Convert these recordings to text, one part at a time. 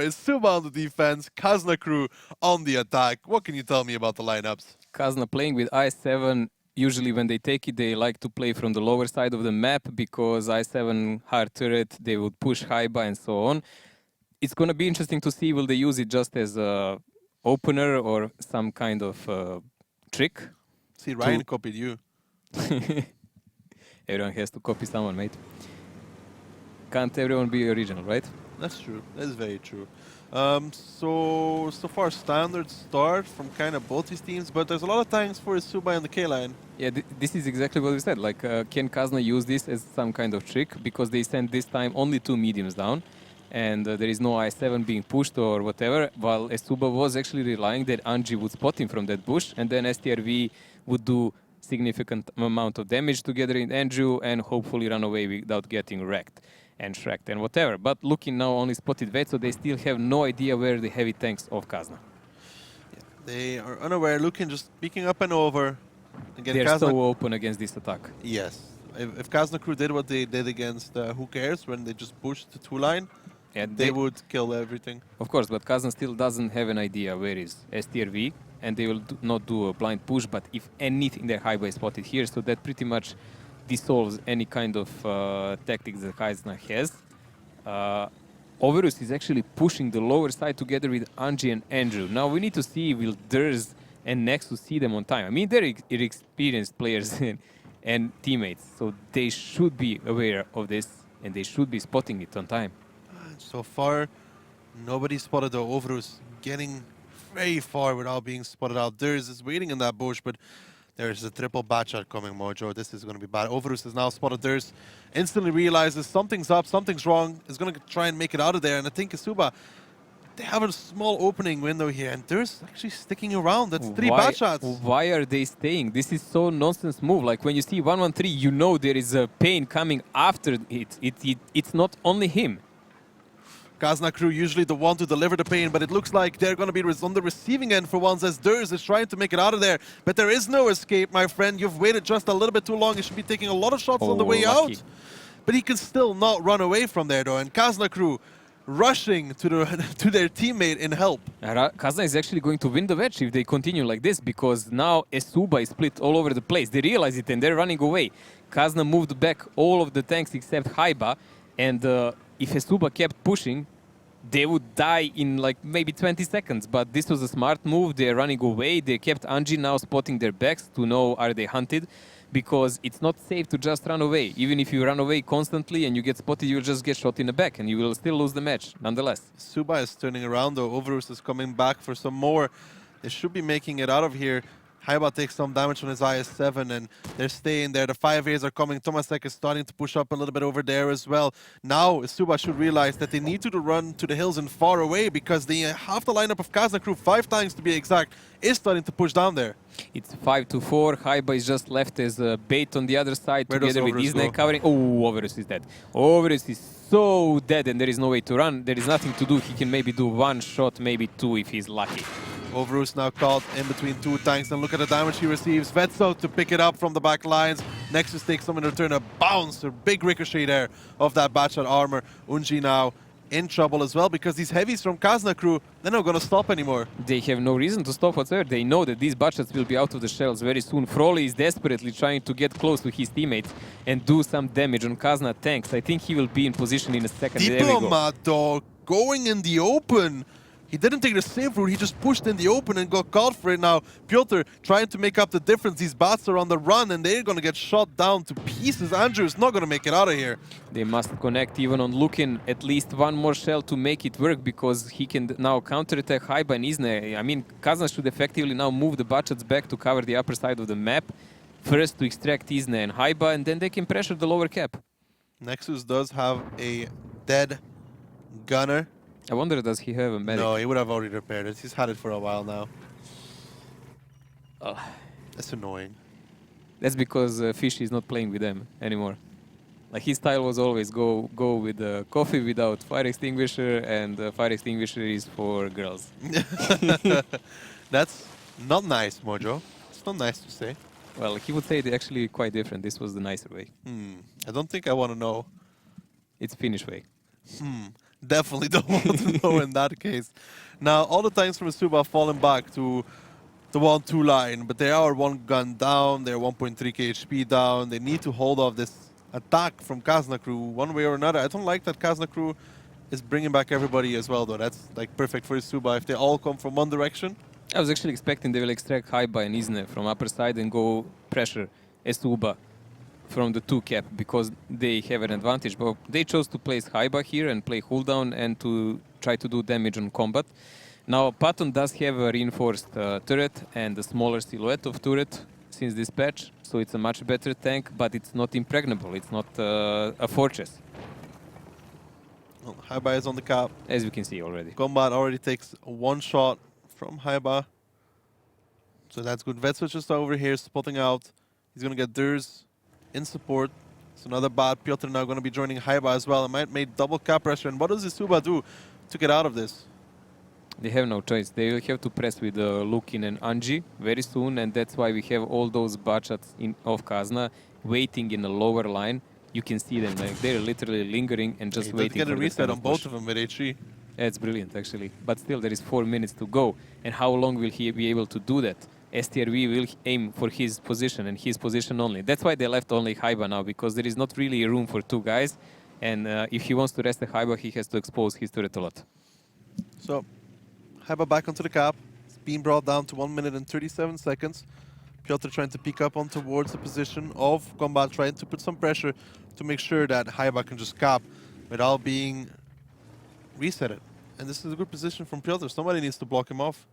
eSuba on the defense, Kazna crew on the attack. What can you tell me about the lineups? Kazna playing with i7, usually when they take it, they like to play from the lower side of the map because i7 hard turret, they would push Haiba and so on. It's going to be interesting to see will they use it just as a opener or some kind of trick. See, Ryan copied you. Everyone has to copy someone, mate. Can't everyone be original, right? That's true. That's very true. So far standard start from kind of both these teams, but there's a lot of thanks for eSuba and the K line. Yeah, this is exactly what we said. Like, can Kazna use this as some kind of trick? Because they sent this time only 2 mediums down, and there is no i7 being pushed or whatever, while eSuba was actually relying that Anji would spot him from that bush, and then STRV would do significant amount of damage together in Andrew and hopefully run away without getting wrecked and shreked and whatever. But looking now only spotted vet, so they still have no idea where the heavy tanks of Kazna. Yeah, they are unaware, looking, just peeking up and over. Again, They're Kazna so open against this attack. Yes. If Kazna crew did what they did against Who Cares, when they just pushed the 2-line, Yeah, they would kill everything. Of course, but Kazan still doesn't have an idea where is STRV, and they will not do a blind push, but if anything, their Haiba is spotted here, so that pretty much dissolves any kind of tactics that Kazna has. Overus is actually pushing the lower side together with Anji and Andrew. Now we need to see will Durs and Nexus see them on time. I mean, they're experienced players and teammates, so they should be aware of this, and they should be spotting it on time. So far, nobody spotted the Overus getting very far without being spotted out. Durs is waiting in that bush, but there's a triple batch shot coming, Mojo. This is going to be bad. Overus has now spotted Durs, instantly realizes something's up, something's wrong, is going to try and make it out of there. And I think eSuba, they have a small opening window here, and Durs actually sticking around. That's 3 batch shots. Why are they staying? This is so nonsense move. Like when you see 113, you know there is a pain coming after it. It's not only him. Kazna crew usually the one to deliver the pain, but it looks like they're going to be on the receiving end for once as Durs is trying to make it out of there. But there is no escape, my friend. You've waited just a little bit too long. You should be taking a lot of shots on the way lucky. out. But he can still not run away from there, though. And Kazna crew rushing to their teammate in help. Kazna is actually going to win the match if they continue like this, because now eSuba is split all over the place. They realize it and they're running away. Kazna moved back all of the tanks except Haiba, and if eSuba kept pushing, they would die in like maybe 20 seconds. But this was a smart move. They're running away. They kept Anji now spotting their backs to know are they hunted, because it's not safe to just run away. Even if you run away constantly and you get spotted, you'll just get shot in the back and you will still lose the match nonetheless. eSuba is turning around though. Overus is coming back for some more. They should be making it out of here. Haiba takes some damage on his IS-7 and they're staying there. The 5As are coming. Tomasek is starting to push up a little bit over there as well. Now eSuba should realize that they need to run to the hills and far away, because the half the lineup of Kazna crew, 5 times to be exact, is starting to push down there. It's 5-4. Haiba is just left as a bait on the other side. Where together with does Overus Isne go? covering. Oh, Overus is dead. Overus is so dead and there is no way to run. There is nothing to do. He can maybe do 1 shot, maybe 2 if he's lucky. Overus now caught in between 2 tanks, and look at the damage he receives. Vetso to pick it up from the back lines. Nexus takes some in return, a bounce, a big ricochet there of that batshot armor. Unji now in trouble as well, because these heavies from Kazna crew, they're not going to stop anymore. They have no reason to stop whatsoever. They know that these batchets will be out of the shells very soon. Froly is desperately trying to get close to his teammates and do some damage on Kazna tanks. I think he will be in position in a second. There we go. Diplomat, though, going in the open. He didn't take the safe route, he just pushed in the open and got caught for it now. Piotr trying to make up the difference. These bats are on the run and they're going to get shot down to pieces. Andrew is not going to make it out of here. They must connect even on Lukin at least 1 more shell to make it work, because he can now counterattack Haiba and Isne. I mean, Kazan should effectively now move the batchets back to cover the upper side of the map. First to extract Isne and Haiba, and then they can pressure the lower cap. Nexus does have a dead gunner. I wonder, does he have a medic? No, he would have already repaired it. He's had it for a while now. Ugh. That's annoying. That's because Fish is not playing with them anymore. Like, his style was always go with the coffee without fire extinguisher, and fire extinguisher is for girls. That's not nice, Mojo. It's not nice to say. Well, he would say it actually quite different. This was the nicer way. I don't think I want to know. It's Finnish way. Definitely don't want to know in that case. Now, all the tanks from eSuba are falling back to the 1-2 line, but they are one gun down, they're 1.3k HP down. They need to hold off this attack from Kazna crew one way or another. I don't like that Kazna crew is bringing back everybody as well, though. That's like perfect for eSuba if they all come from one direction. I was actually expecting they will extract Haiba and Isne from upper side and go pressure eSuba from the 2 cap because they have an advantage. But they chose to place Haiba here and play cooldown and to try to do damage on combat. Now, Patton does have a reinforced turret and a smaller silhouette of turret since this patch, so it's a much better tank, but it's not impregnable. It's not a fortress, Well, Haiba is on the cap. as we can see already. Combat already takes one shot from Haiba. So that's good. Vetso just over here spotting out. He's going to get Durs in support. It's another bad. Piotr now going to be joining Haiba as well. It might make double cap pressure. And what does eSuba do to get out of this? They have no choice. They will have to press with Lukin and Anji very soon, and that's why we have all those bachats of Kazna waiting in a lower line. You can see them, like they're literally lingering and just He waiting get for a the reset final on both push. of them with HE. That's brilliant, actually. But still, there is 4 minutes to go. And how long will he be able to do that? STRV will aim for his position and his position only. That's why they left only Haiba now, because there is not really room for 2 guys. And if he wants to rest the Haiba, he has to expose his turret a lot. So, Haiba back onto the cap. It's being brought down to 1 minute and 37 seconds. Piotr trying to peek up on towards the position of Combat, trying to put some pressure to make sure that Haiba can just cap without being resetted. And this is a good position from Piotr. Somebody needs to block him off.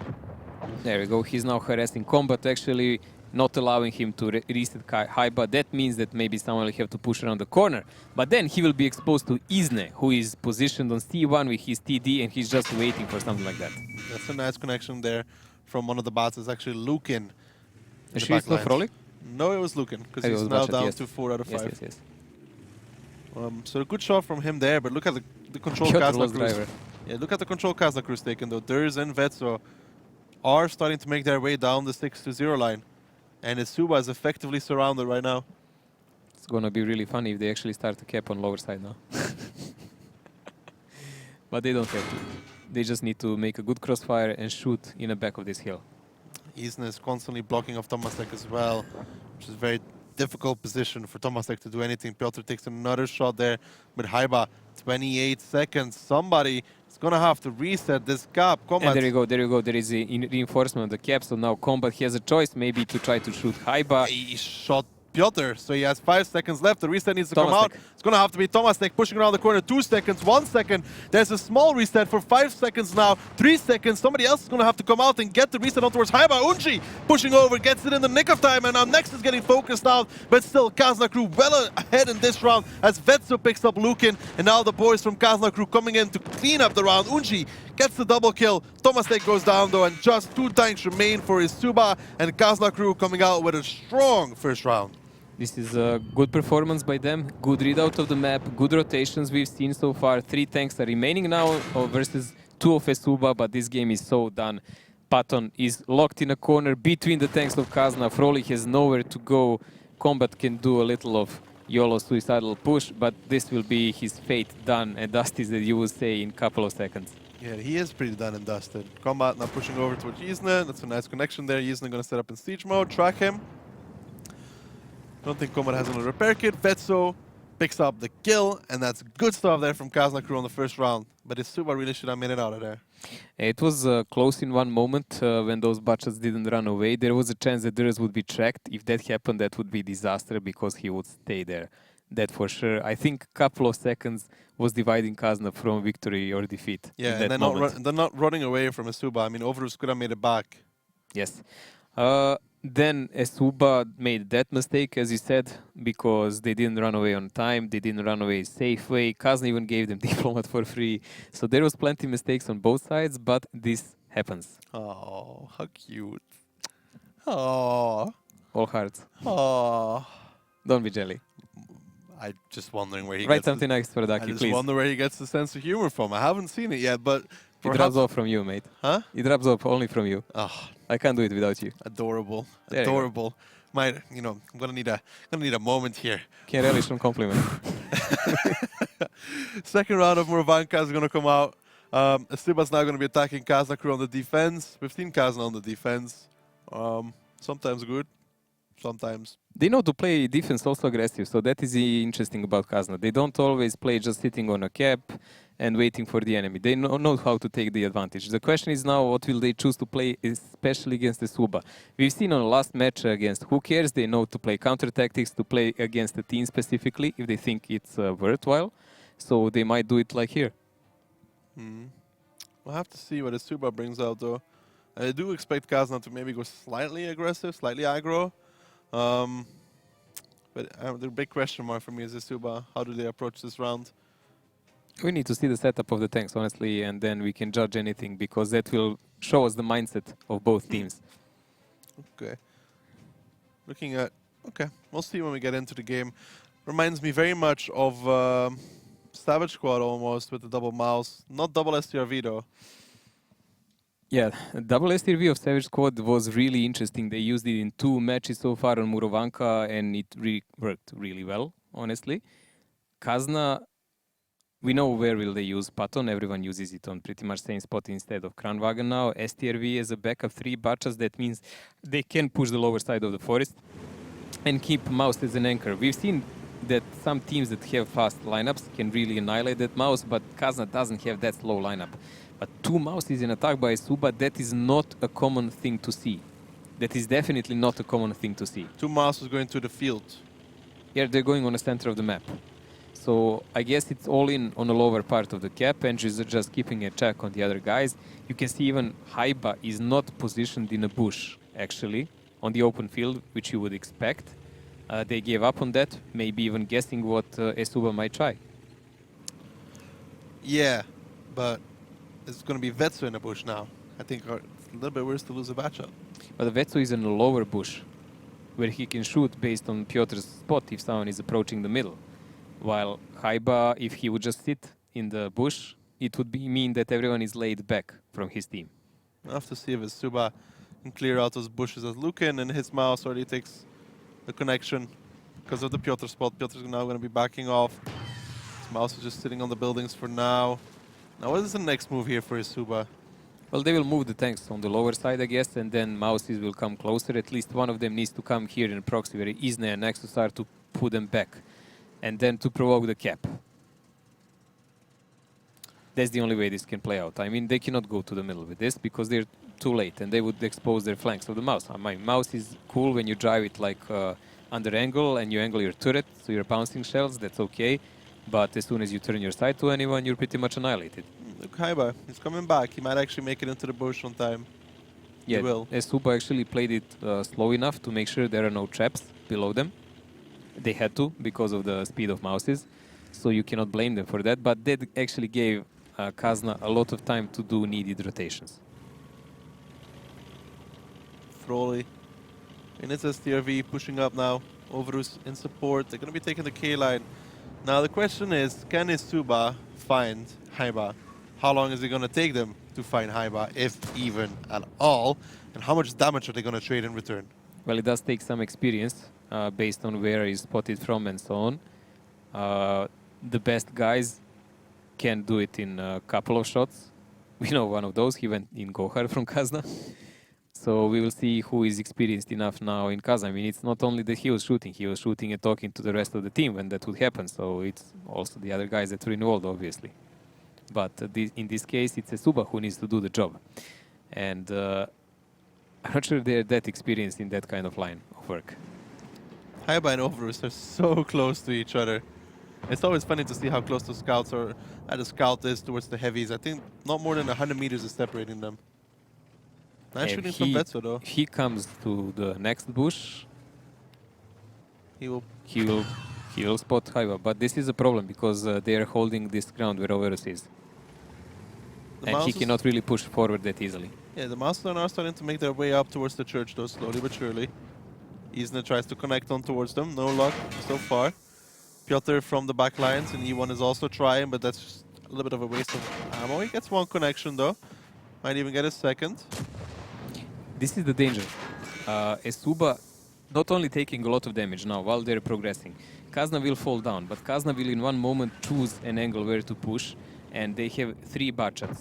There we go. He's now harassing Combat, actually not allowing him to reset Haiba. That means that maybe someone will have to push around the corner. But then he will be exposed to Isne, who is positioned on C1 with his TD, and he's just waiting for something like that. That's a nice connection there from one of the bats. It's actually Lukin. Is she still Frolic? No, it was Lukin, because It he's was now Bachat, down yes. to 4 out of 5. Yes, yes, yes. So a good shot from him there, but look at the control Piotr Kazna lost Cruz. driver. Yeah, look at the control Kazna Cruz taken though. Durs and Vetso are starting to make their way down the 6-0 line. And eSuba is effectively surrounded right now. It's going to be really funny if they actually start to cap on lower side now. But they don't have to. They just need to make a good crossfire and shoot in the back of this hill. Isna is constantly blocking off Tomasek as well, which is a very difficult position for Tomasek to do anything. Piotr takes another shot there with Haiba. 28 seconds. Somebody is going to have to reset this cap. Combat. And there you go, there you go. There is a reinforcement of the cap, so now Combat has a choice maybe to try to shoot Haiba. He shot Piotr, so he has 5 seconds left. The reset needs to come out. Tomasek. It's going to have to be Tomasek pushing around the corner. 2 seconds, 1 second. There's a small reset for 5 seconds now. 3 seconds. Somebody else is going to have to come out and get the reset on towards Haiba. Unji pushing over, gets it in the nick of time, and now Next is getting focused out. But still, Kazna crew well ahead in this round as Vetso picks up Lukin, and now the boys from Kazna crew coming in to clean up the round. Unji gets the double kill. Tomasek goes down though, and just 2 tanks remain for eSuba, and Kazna crew coming out with a strong first round. This is a good performance by them, good readout of the map, good rotations we've seen so far. 3 tanks are remaining now versus 2 of eSuba, but this game is so done. Patton is locked in a corner between the tanks of Kazna. Frolic has nowhere to go. Combat can do a little of YOLO suicidal push, but this will be his fate done and dusted, as you would say, in a couple of seconds. Yeah, he is pretty done and dusted. Combat now pushing over towards Yzna. That's a nice connection there. Yzna going to set up in siege mode, track him. Don't think Combat has another repair kit. Vetso picks up the kill, and that's good stuff there from Kazna crew on the first round. But eSuba really should have made it out of there. It was close in one moment when those butchers didn't run away. There was a chance that Durs would be tracked. If that happened, that would be disaster because he would stay there. That for sure. I think a couple of seconds was dividing Kazna from victory or defeat. Yeah, in and that they're not running away from eSuba. I mean, Overus could have made it back. Yes. Then eSuba made that mistake, as you said, because they didn't run away on time, they didn't run away safe way. Kazna even gave them Diplomat for free. So there was plenty of mistakes on both sides, but this happens. Oh, how cute. Oh. All hearts. Oh. Don't be jelly. I'm just wondering where he Write gets something nice for I Daki, just please. wonder where he gets the sense of humor from. I haven't seen it yet, but It rubs off from you, mate. Huh? It rubs off only from you. Oh, I can't do it without you. adorable. There you go. Adorable. I'm gonna need a moment here. Can't relish on compliment. Second round of Murvanka is going to come out. eSuba's now going to be attacking Kazna crew on the defense. We've seen Kazna on the defense. Sometimes good, sometimes. They know to play defense also aggressive, so that is interesting about Kazna. They don't always play just sitting on a cap and waiting for the enemy. They know how to take the advantage. The question is now, what will they choose to play, especially against eSuba? We've seen on the last match against Who Cares, they know to play counter tactics, to play against the team specifically, if they think it's worthwhile. So they might do it like here. We'll have to see what eSuba brings out, though. I do expect Kazna to maybe go slightly aggressive, slightly aggro. But the big question mark for me is eSuba. How do they approach this round? We need to see the setup of the tanks, honestly, and then we can judge anything, because that will show us the mindset of both teams. Okay. Looking at... Okay, we'll see when we get into the game. Reminds me very much of Savage Squad almost with the double mouse. Not double STRV though. Yeah, double STRV of Savage Squad was really interesting. They used it in 2 matches so far on Murovanka, and it worked really well, honestly. Kazna, we know where will they use Patton. Everyone uses it on pretty much same spot instead of Kranwagen now. STRV is a backup 3 Bachas. That means they can push the lower side of the forest and keep Mouse as an anchor. We've seen that some teams that have fast lineups can really annihilate that Mouse, but Kazna doesn't have that slow lineup. But 2 Mouses in attack by eSuba, that is not a common thing to see. That is definitely not a common thing to see. 2 mouses going to the field. Yeah, they're going on the center of the map. So I guess it's all in on the lower part of the cap, and she's just keeping a check on the other guys. You can see even Haiba is not positioned in a bush, actually, on the open field, which you would expect. They gave up on that, maybe even guessing what eSuba might try. Yeah, but it's going to be Vetsu in the bush now. I think it's a little bit worse to lose a matchup. But the Vetsu is in a lower bush, where he can shoot based on Piotr's spot if someone is approaching the middle. While Haiba, if he would just sit in the bush, it would mean that everyone is laid back from his team. We'll have to see if eSuba can clear out those bushes as Lukin, and his mouse already takes the connection because of the Piotr spot. Piotr's now going to be backing off. His mouse is just sitting on the buildings for now. Now, what is the next move here for eSuba? Well, they will move the tanks on the lower side, I guess, and then Mouses will come closer. At least one of them needs to come here in proxy where Isne and Nexus are to put them back, and then to provoke the cap. That's the only way this can play out. I mean, they cannot go to the middle with this because they're too late, and they would expose their flanks of the mouse. My mouse is cool when you drive it like under angle and you angle your turret, so you're bouncing shells, that's okay. But as soon as you turn your side to anyone, you're pretty much annihilated. Look, Haiba, he's coming back. He might actually make it into the bush on time. Yeah, he will. eSuba actually played it slow enough to make sure there are no traps below them. They had to because of the speed of Mouses, so you cannot blame them for that. But that actually gave Kazna a lot of time to do needed rotations. Froley in its STRV pushing up now. Overus in support. They're going to be taking the K line. Now the question is, can eSuba find Haiba? How long is it going to take them to find Haiba, if even at all? And how much damage are they going to trade in return? Well, it does take some experience based on where he's spotted from and so on. The best guys can do it in a couple of shots. We know one of those. He went in Gohar from Kazna. So we will see who is experienced enough now in Kazna. I mean, it's not only that he was shooting and talking to the rest of the team when that would happen. So it's also the other guys that were involved, obviously. But in this case, it's eSuba who needs to do the job. And I'm not sure they're that experienced in that kind of line of work. Haiba and Overus are so close to each other. It's always funny to see how close the scouts are. The scout is towards the heavies. I think not more than 100 meters is separating them. Nice shooting from Vetsu though. He comes to the next bush. He will spot Haiba, but this is a problem because they are holding this ground where Overus is. And he cannot really push forward that easily. Yeah, the Mouses are now starting to make their way up towards the church though, slowly but surely. Isna tries to connect on towards them. No luck so far. Piotr from the back lines and E1 is also trying, but that's just a little bit of a waste of ammo. He gets one connection though. Might even get a second. This is the danger. eSuba not only taking a lot of damage now while they're progressing. Kazna will fall down, but Kazna will in one moment choose an angle where to push, and they have 3 bachats.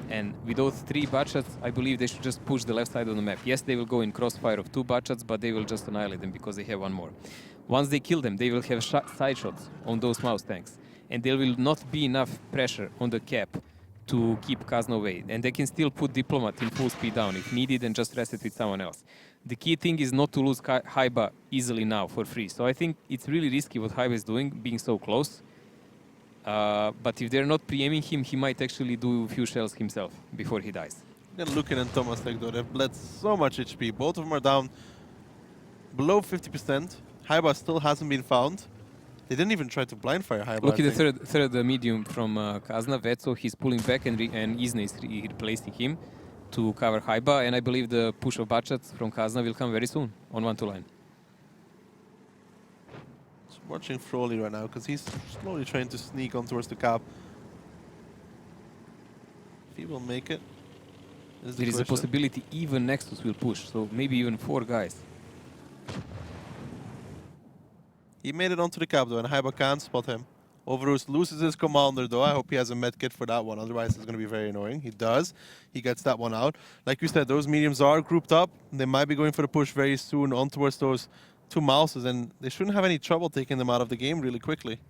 And with those 3 bachats, I believe they should just push the left side of the map. Yes, they will go in crossfire of 2 bachats, but they will just annihilate them because they have one more. Once they kill them, they will have side shots on those mouse tanks, and there will not be enough pressure on the cap to keep Kazna away. And they can still put Diplomat in full speed down if needed and just rest it with someone else. The key thing is not to lose Haiba easily now for free. So I think it's really risky what Haiba is doing, being so close. But if they're not pre-aiming him, he might actually do a few shells himself before he dies. And Lukin and Tomasek, though, they've bled so much HP. Both of them are down below 50%. Haiba still hasn't been found. They didn't even try to blind fire Haiba. Look at the third medium from Kazna. Vetso, he's pulling back, and Isna is replacing him to cover Haiba. And I believe the push of Bachats from Kazna will come very soon on 1-2 line. Just watching Froley right now because he's slowly trying to sneak on towards the cap. If he will make it, There is a possibility even Nexus will push, so maybe even 4 guys. He made it onto the cap though, and Haiba can't spot him. Overus loses his commander though. I hope he has a medkit for that one, otherwise it's going to be very annoying. He does. He gets that one out. Like you said, those mediums are grouped up. They might be going for the push very soon on towards those 2 mouses, and they shouldn't have any trouble taking them out of the game really quickly.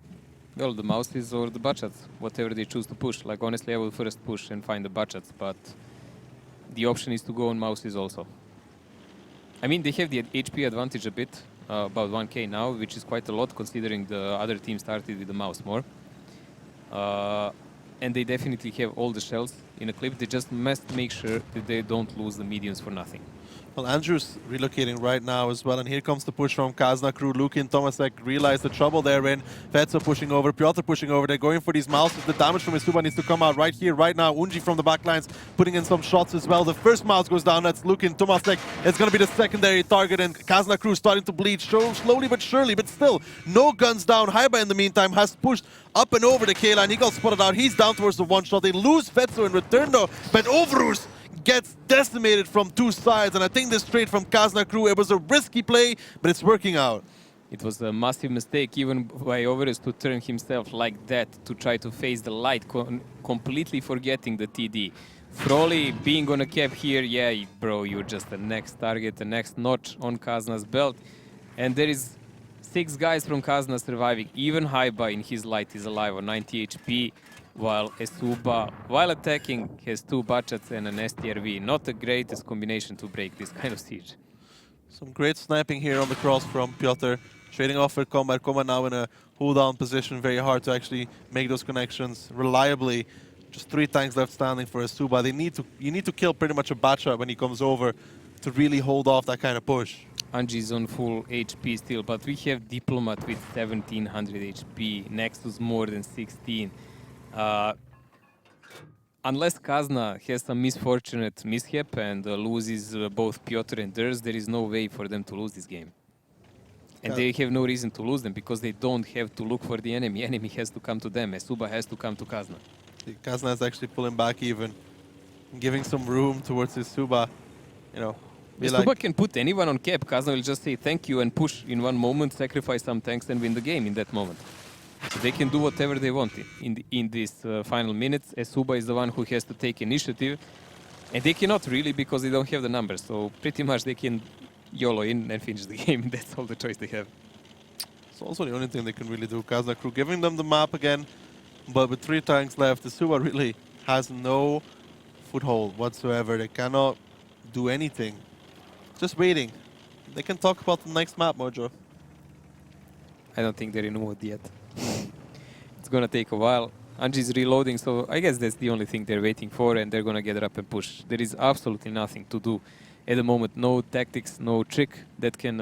Well, the mouses or the bachats, whatever they choose to push. Like, honestly, I will first push and find the bachats, but the option is to go on mouses also. I mean, they have the HP advantage a bit, about 1k now, which is quite a lot considering the other team started with the mouse more. And they definitely have all the shells in a clip. They just must make sure that they don't lose the mediums for nothing. Well, Andrew's relocating right now as well, and here comes the push from Kazna crew. Lukin, Tomasek realize the trouble they're in. Vetso pushing over, Piotr pushing over. They're going for these mouses. The damage from eSuba needs to come out right here, right now. Unji from the backlines putting in some shots as well. The first mouse goes down. That's Lukin. Tomasek is going to be the secondary target, and Kazna crew starting to bleed slowly but surely, but still no guns down. Haiba in the meantime has pushed up and over the K-line. He got spotted out. He's down towards the 1 shot. They lose Vetso in return though, but Overus gets decimated from 2 sides, and I think this trade from Kazna crew, it was a risky play, but it's working out. It was a massive mistake even by Overus to turn himself like that to try to face the light, completely forgetting the TD. Froley being on a cap here, yeah, bro, you're just the next target, the next notch on Kazna's belt. And there is 6 guys from Kazna surviving. Even Haiba in his light is alive on 90 HP. While eSuba, while attacking, has 2 bachats and an STRV. Not the greatest combination to break this kind of siege. Some great sniping here on the cross from Piotr. Trading off with Combat. Combat now in a hold-down position. Very hard to actually make those connections reliably. Just 3 tanks left standing for eSuba. You need to kill pretty much a bachat when he comes over to really hold off that kind of push. Anji's on full HP still, but we have Diplomat with 1700 HP. Nexus more than 16. Unless Kazna has some misfortunate mishap and loses both Piotr and Durs, there is no way for them to lose this game. And they have no reason to lose them because they don't have to look for the enemy. Enemy has to come to them. eSuba has to come to Kazna. Kazna is actually pulling back even, giving some room towards eSuba. You know, eSuba can put anyone on cap. Kazna will just say thank you and push in one moment, sacrifice some tanks and win the game in that moment. So they can do whatever they want in these final minutes. eSuba is the one who has to take initiative. And they cannot really because they don't have the numbers. So pretty much they can YOLO in and finish the game. That's all the choice they have. It's also the only thing they can really do. Kazna crew giving them the map again. But with 3 tanks left, eSuba really has no foothold whatsoever. They cannot do anything. Just waiting. They can talk about the next map, Mojo. I don't think they're in mood yet. It's gonna take a while. Anji's reloading, so I guess that's the only thing they're waiting for, and they're gonna get it up and push. There is absolutely nothing to do at the moment. No tactics, no trick that can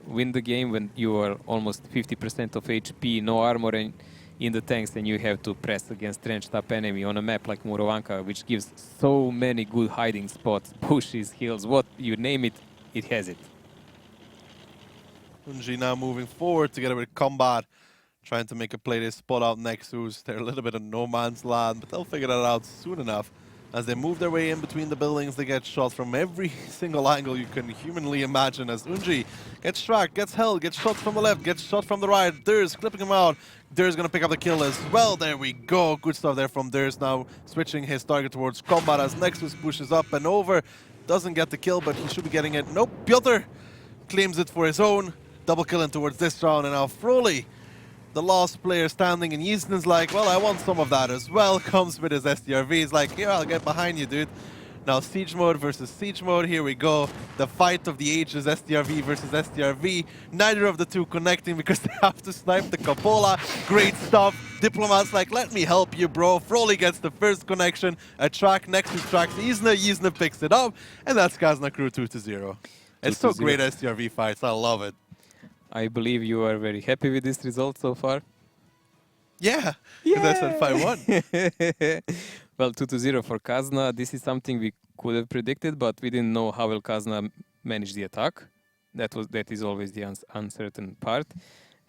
win the game when you are almost 50% of HP, no armor in the tanks, and you have to press against trenched up enemy on a map like Murovanka, which gives so many good hiding spots, bushes, hills, what you name it, it has it. Unji now moving forward together with Combat, trying to make a play. They spot out Nexus. They're a little bit of no man's land, but they'll figure that out soon enough. As they move their way in between the buildings, they get shot from every single angle you can humanly imagine. As Unji gets tracked, gets held, gets shot from the left, gets shot from the right. Durs clipping him out. Durs gonna pick up the kill as well. There we go. Good stuff there from Durs. Now switching his target towards combat as Nexus pushes up and over. Doesn't get the kill, but he should be getting it. Nope, Piotr claims it for his own. Double killing towards this round, and now Froly, the last player standing, and Easton's like, well, I want some of that as well. Comes with his SDRV. He's like, here, I'll get behind you, dude. Now siege mode versus siege mode. Here we go. The fight of the ages, SDRV versus SDRV. Neither of the two connecting because they have to snipe the Capola. Great stuff. Diplomat's like, let me help you, bro. Froly gets the first connection. A track next to tracks Isna. Isna picks it up. And that's Kazna crew 2-0. It's so great SDRV fights. I love it. I believe you are very happy with this result so far. Yeah. That's at 5-1. Well, 2-0 for Kazna. This is something we could have predicted, but we didn't know how will Kazna manage the attack. That is always the uncertain part.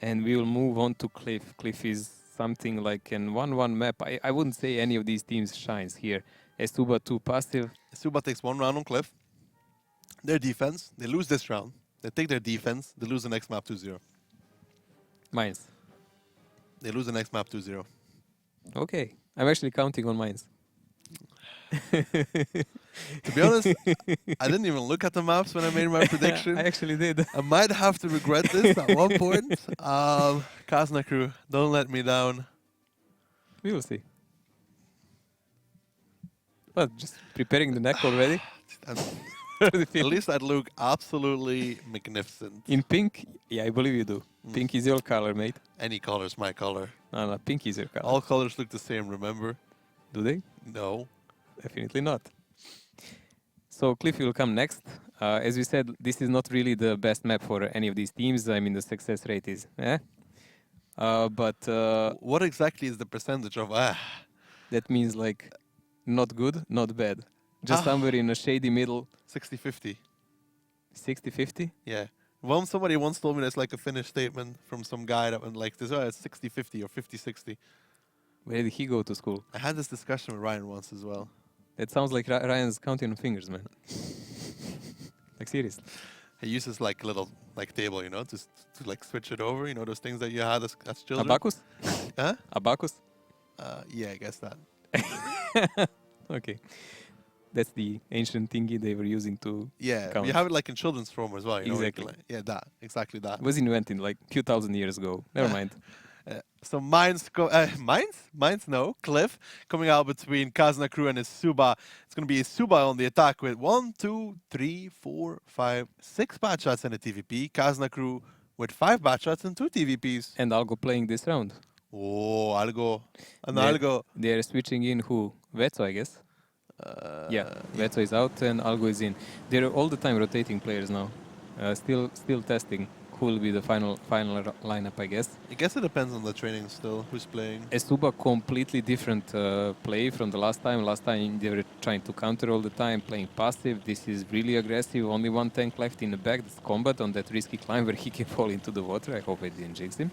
And we will move on to Cliff. Cliff is something like an 1-1 map. I wouldn't say any of these teams shines here. eSuba 2 passive. eSuba takes one round on Cliff. Their defense, they lose this round. They take their defense, they lose the next map 2-0. Mines. They lose the next map 2-0. Okay. I'm actually counting on mines. To be honest, I didn't even look at the maps when I made my prediction. I actually did. I might have to regret this at one point. Kazna crew, don't let me down. We will see. But just preparing the neck already. At least I'd look absolutely magnificent. In pink? Yeah, I believe you do. Pink is your color, mate. Any color's my color. No, pink is your color. All colors look the same, remember? Do they? No. Definitely not. So Cliff will come next. As we said, this is not really the best map for any of these teams. I mean, the success rate is What exactly is the percentage of that means like not good, not bad. Just somewhere in a shady middle. 60-50. 60-50? Yeah. Somebody once told me that's like a Finnish statement from some guy that went like this, it's 60-50 or 50-60. Where did he go to school? I had this discussion with Ryan once as well. That sounds like Ryan's counting on fingers, man. Like seriously. He uses like a little like table, you know, just to like switch it over, you know, those things that you had as children. Abacus? Huh? Abacus? Yeah, I guess that. Okay. That's the ancient thingy they were using to count. You have it like in children's form as well. You Exactly. know, yeah, that. Exactly that. It was invented like a few thousand years ago. Never mind. So Mines, no, Cliff, coming out between Kazna crew and eSuba. It's going to be eSuba on the attack with 1, 2, 3, 4, 5, 6 bad shots and a TVP. Kazna crew with 5 bad shots and 2 TVPs. And Algo playing this round. Oh, Algo. And They're- Algo. They are switching in who? Vetso, I guess. Yeah, Vetso is out and Algo is in. They're all the time rotating players now. Still testing who will be the final lineup, I guess. I guess it depends on the training still, who's playing. eSuba completely different play from the last time. Last time they were trying to counter all the time, playing passive. This is really aggressive. Only one tank left in the back. That's combat on that risky climb where he can fall into the water. I hope I didn't jinx him.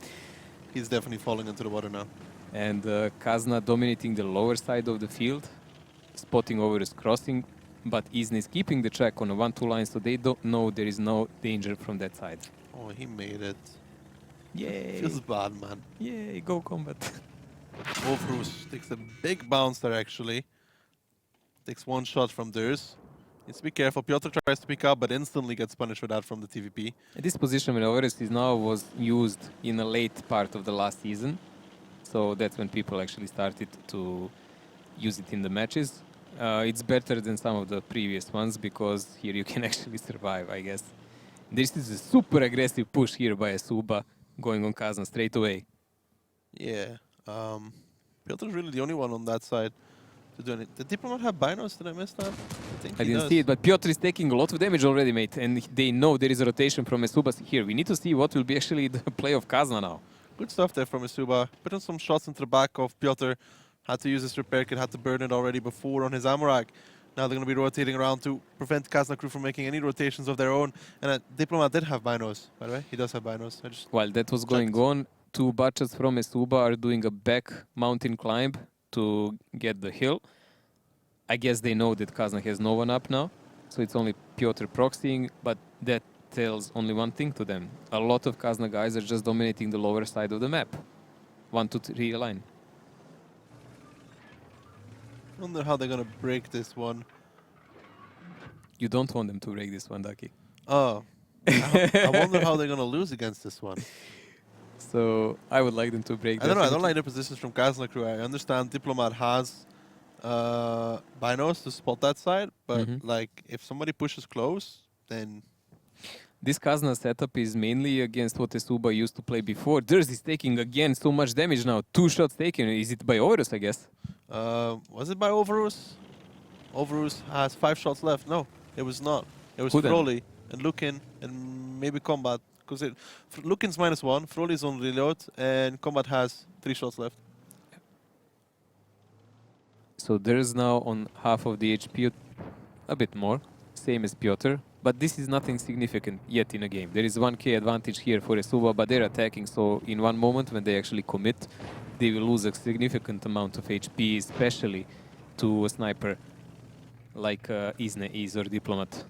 He's definitely falling into the water now. And Kazna dominating the lower side of the field, spotting over his crossing, but Izn is keeping the track on a 1-2 line, so they don't know there is no danger from that side. Oh, he made it. Yay! Feels bad, man. Yay, go combat. Wolfroos takes a big bounce there, actually. Takes one shot from Durs. Needs to be careful. Piotr tries to pick up, but instantly gets punished for that from the TVP. This position when Overest is now was used in a late part of the last season. So that's when people actually started to use it in the matches. It's better than some of the previous ones because here you can actually survive, I guess. This is a super aggressive push here by eSuba going on Kazan straight away. Yeah. Piotr's really the only one on that side to do it. Did Diplomat have binos? Did I miss that? I think I he didn't does. see it, but Piotr is taking a lot of damage already, mate. And they know there is a rotation from eSuba here. We need to see what will be actually the play of Kazna now. Good stuff there from eSuba. Put in some shots into the back of Piotr. Had to use his repair kit, had to burn it already before on his ammo rack. Now they're going to be rotating around to prevent Kazna crew from making any rotations of their own. And Diplomat did have binos, by the way. He does have binos. While that was going on, 2 batches from eSuba are doing a back mountain climb to get the hill. I guess they know that Kazna has no one up now, so it's only Piotr proxying, but that tells only one thing to them. A lot of Kazna guys are just dominating the lower side of the map. 1 to 3 line. Wonder how they're gonna break this one. You don't want them to break this one, Ducky. Oh. I wonder how they're gonna lose against this one. So I would like them to break. I don't know. I don't definitely. like the positions from Kazna crew. I understand Diplomat has binos to spot that side, but like if somebody pushes close, then This Kazna setup is mainly against what eSuba used to play before. Durs is taking again so much damage now. 2 shots taken. Is it by Overus, I guess? was it by Overus? Overus has 5 shots left. No, it was not. It was Who then? Froly and Lukin and maybe Combat. Because Lukin's -1, Froly's on reload, and Combat has 3 shots left. So Durs now on half of the HP, a bit more, same as Piotr. But this is nothing significant yet in a game. There is 1k advantage here for eSuba, but they're attacking. So in one moment when they actually commit, they will lose a significant amount of HP, especially to a sniper like Isne is or Diplomat.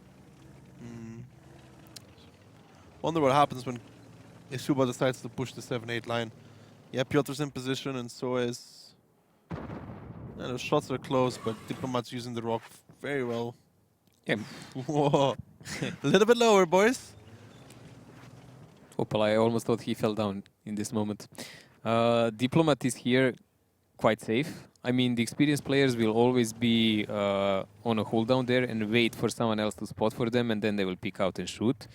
Wonder what happens when eSuba decides to push the 7-8 line. Yeah, Piotr's in position and so is... Yeah, the shots are close, but Diplomat's using the rock very well. Yeah. Whoa. A little bit lower, boys. Opal, I almost thought he fell down in this moment. Diplomat is here quite safe. I mean, the experienced players will always be on a hold down there and wait for someone else to spot for them, and then they will pick out and shoot.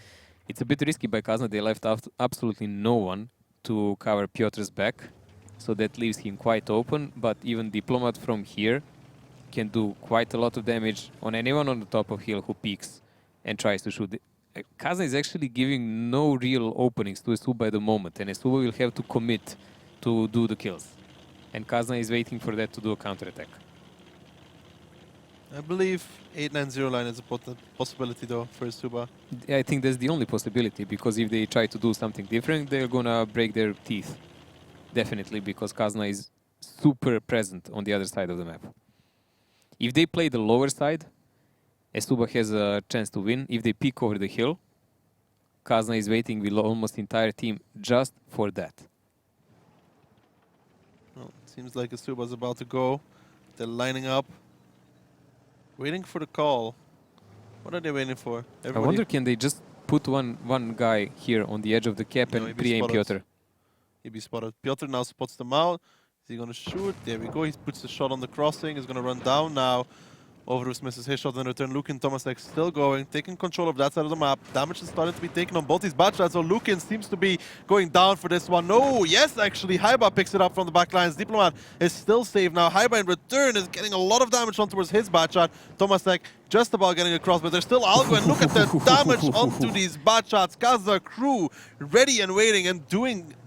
It's a bit risky by Kazna. They left absolutely no one to cover Piotr's back, so that leaves him quite open. But even Diplomat from here can do quite a lot of damage on anyone on the top of hill who peeks and tries to shoot. Kazna is actually giving no real openings to eSuba at the moment, and eSuba will have to commit to do the kills. And Kazna is waiting for that to do a counterattack. I believe 8-9-0 line is a possibility though for eSuba. I think that's the only possibility, because if they try to do something different, they're gonna break their teeth. Definitely, because Kazna is super present on the other side of the map. If they play the lower side, eSuba has a chance to win. If they peek over the hill, Kazna is waiting with almost entire team just for that. Well, seems like eSuba's about to go. They're lining up. Waiting for the call. What are they waiting for? I wonder, can they just put one guy here on the edge of the cap No, and he'd be pre-aim spotted. Piotr? He'd be spotted. Piotr now spots them out. Is he going to shoot? There we go. He puts the shot on the crossing. He's going to run down now. Overus misses his shot in return. Lukin Tomasek still going, taking control of that side of the map. Damage is starting to be taken on both these bad shots, so Lukin seems to be going down for this one. No, yes, actually, Haiba picks it up from the back lines. Diplomat is still safe now. Haiba in return is getting a lot of damage on towards his bad shot. Tomasek just about getting across, but there's still Algo, and look at the damage onto these bad shots. Kazna crew ready and waiting and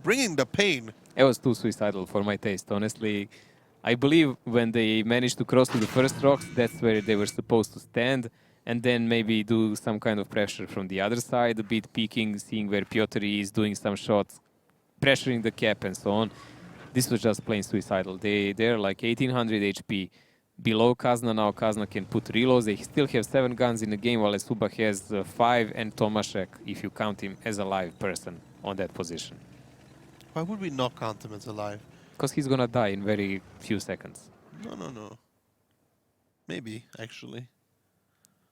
bringing the pain. It was too suicidal for my taste, honestly. I believe when they managed to cross to the first rocks, that's where they were supposed to stand, and then maybe do some kind of pressure from the other side, a bit peeking, seeing where Piotr is, doing some shots, pressuring the cap and so on. This was just plain suicidal. They're like 1800 HP below Kazna now. Kazna can put reloads. They still have 7 guns in the game, while eSuba has 5, and Tomaszek, if you count him as a live person on that position. Why would we not count him as alive? Because he's gonna die in very few seconds. No. Maybe, actually.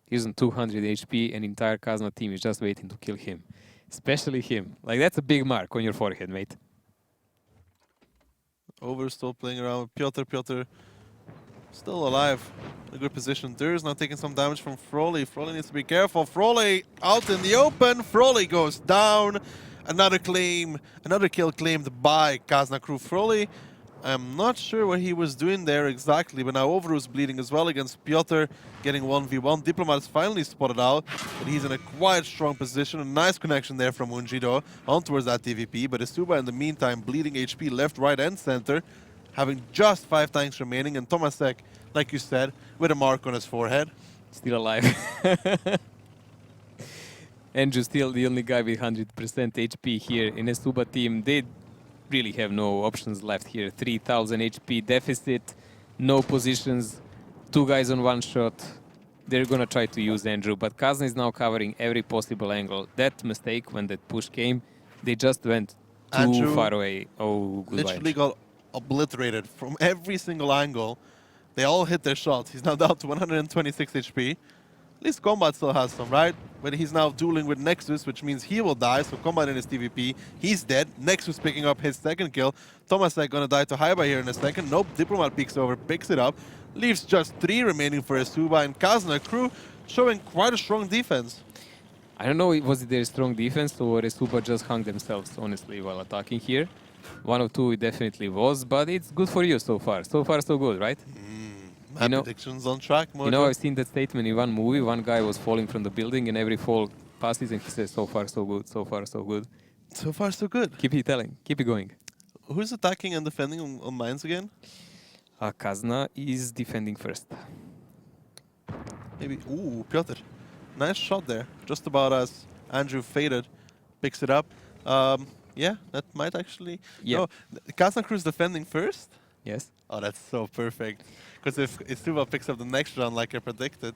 He's on 200 HP, and entire Kazna team is just waiting to kill him. Especially him. Like, that's a big mark on your forehead, mate. Over still playing around with Piotr. Piotr still alive. In a good position. Durs now taking some damage from Froly. Froly needs to be careful. Froly out in the open. Froly goes down. Another kill claimed by Kazna crew. Froly, I'm not sure what he was doing there exactly, but now Overus bleeding as well against Piotr, getting 1v1. Diplomat is finally spotted out, but he's in a quite strong position. A nice connection there from Unjido on towards that TVP, but eSuba in the meantime bleeding HP left, right, and center, having just 5 tanks remaining, and Tomasek, like you said, with a mark on his forehead. Still alive. Andrew still the only guy with 100% HP here in eSuba team. They really have no options left here. 3000 HP deficit, no positions 2 guys on 1 shot. They're gonna try to use Andrew, but Kazna is now covering every possible angle. That mistake when that push came, they just went too Andrew far away. Oh, goodbye. literally got obliterated from every single angle. They all hit their shots. He's now down to 126 HP. At least Combat still has some, right? But he's now dueling with Nexus, which means he will die. So Combat in his TVP, he's dead. Nexus picking up his second kill. Tomasek gonna die to Haiba here in a second. Nope, Diplomat peeks over, picks it up. Leaves just 3 remaining for eSuba, and Kazna crew showing quite a strong defense. I don't know, was it their strong defense or eSuba just hung themselves, honestly, while attacking here. One of two it definitely was, but it's good for you so far. So far, so good, right? My predictions on track, Mojo. You know, I've seen that statement in one movie. One guy was falling from the building, and every fall passes, and he says, "So far, so good. So far, so good." So far, so good. Keep it telling. Keep it going. Who's attacking and defending on mines again? Kazna is defending first. Maybe. Ooh, Piotr. Nice shot there. Just about as Andrew faded. Picks it up. Yeah, that might actually... Yeah. No, Kazna crew's defending first? Yes. Oh, that's so perfect. Because if eSuba picks up the next round like I predicted...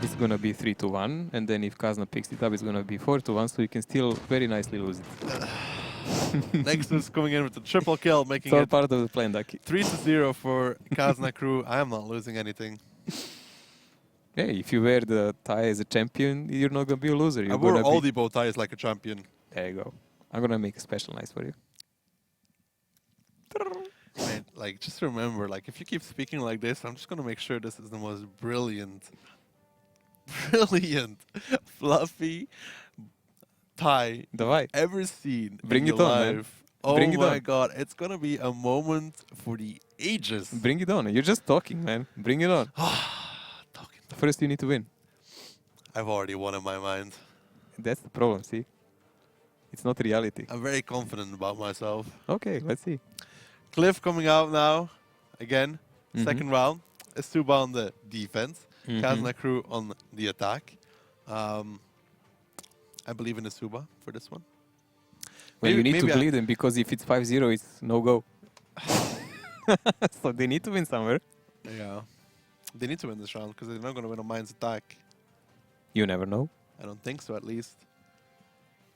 It's going to be 3-1, and then if Kazna picks it up, it's going to be 4-1, so you can still very nicely lose it. Nexus coming in with the triple kill, making It's all it part of the plan, Ducky. 3-0 for Kazna crew. I am not losing anything. Yeah, if you wear the tie as a champion, you're not going to be a loser. I You're wore gonna all be... the bow ties like a champion. There you go. I'm going to make a special nice for you. Man, like, just remember, like, if you keep speaking like this, I'm just gonna make sure this is the most brilliant, fluffy tie Давай. ever seen Bring in it your on, man. life. Oh Bring it my on. god, it's gonna be a moment for the ages. Bring it on. You're just talking, man. Bring it on. Talking. First, you need to win. I've already won in my mind. That's the problem, see? It's not reality. I'm very confident about myself. Okay, let's see. Cliff coming out now, again, Mhm. second round. eSuba on the defense. Mhm. Kazna crew on the attack. I believe in eSuba for this one. Well, you need to maybe I- believe them because if it's 5-0, it's no go. So they need to win somewhere. Yeah. They need to win this round because they're not going to win on Mines attack. You never know. I don't think so, at least.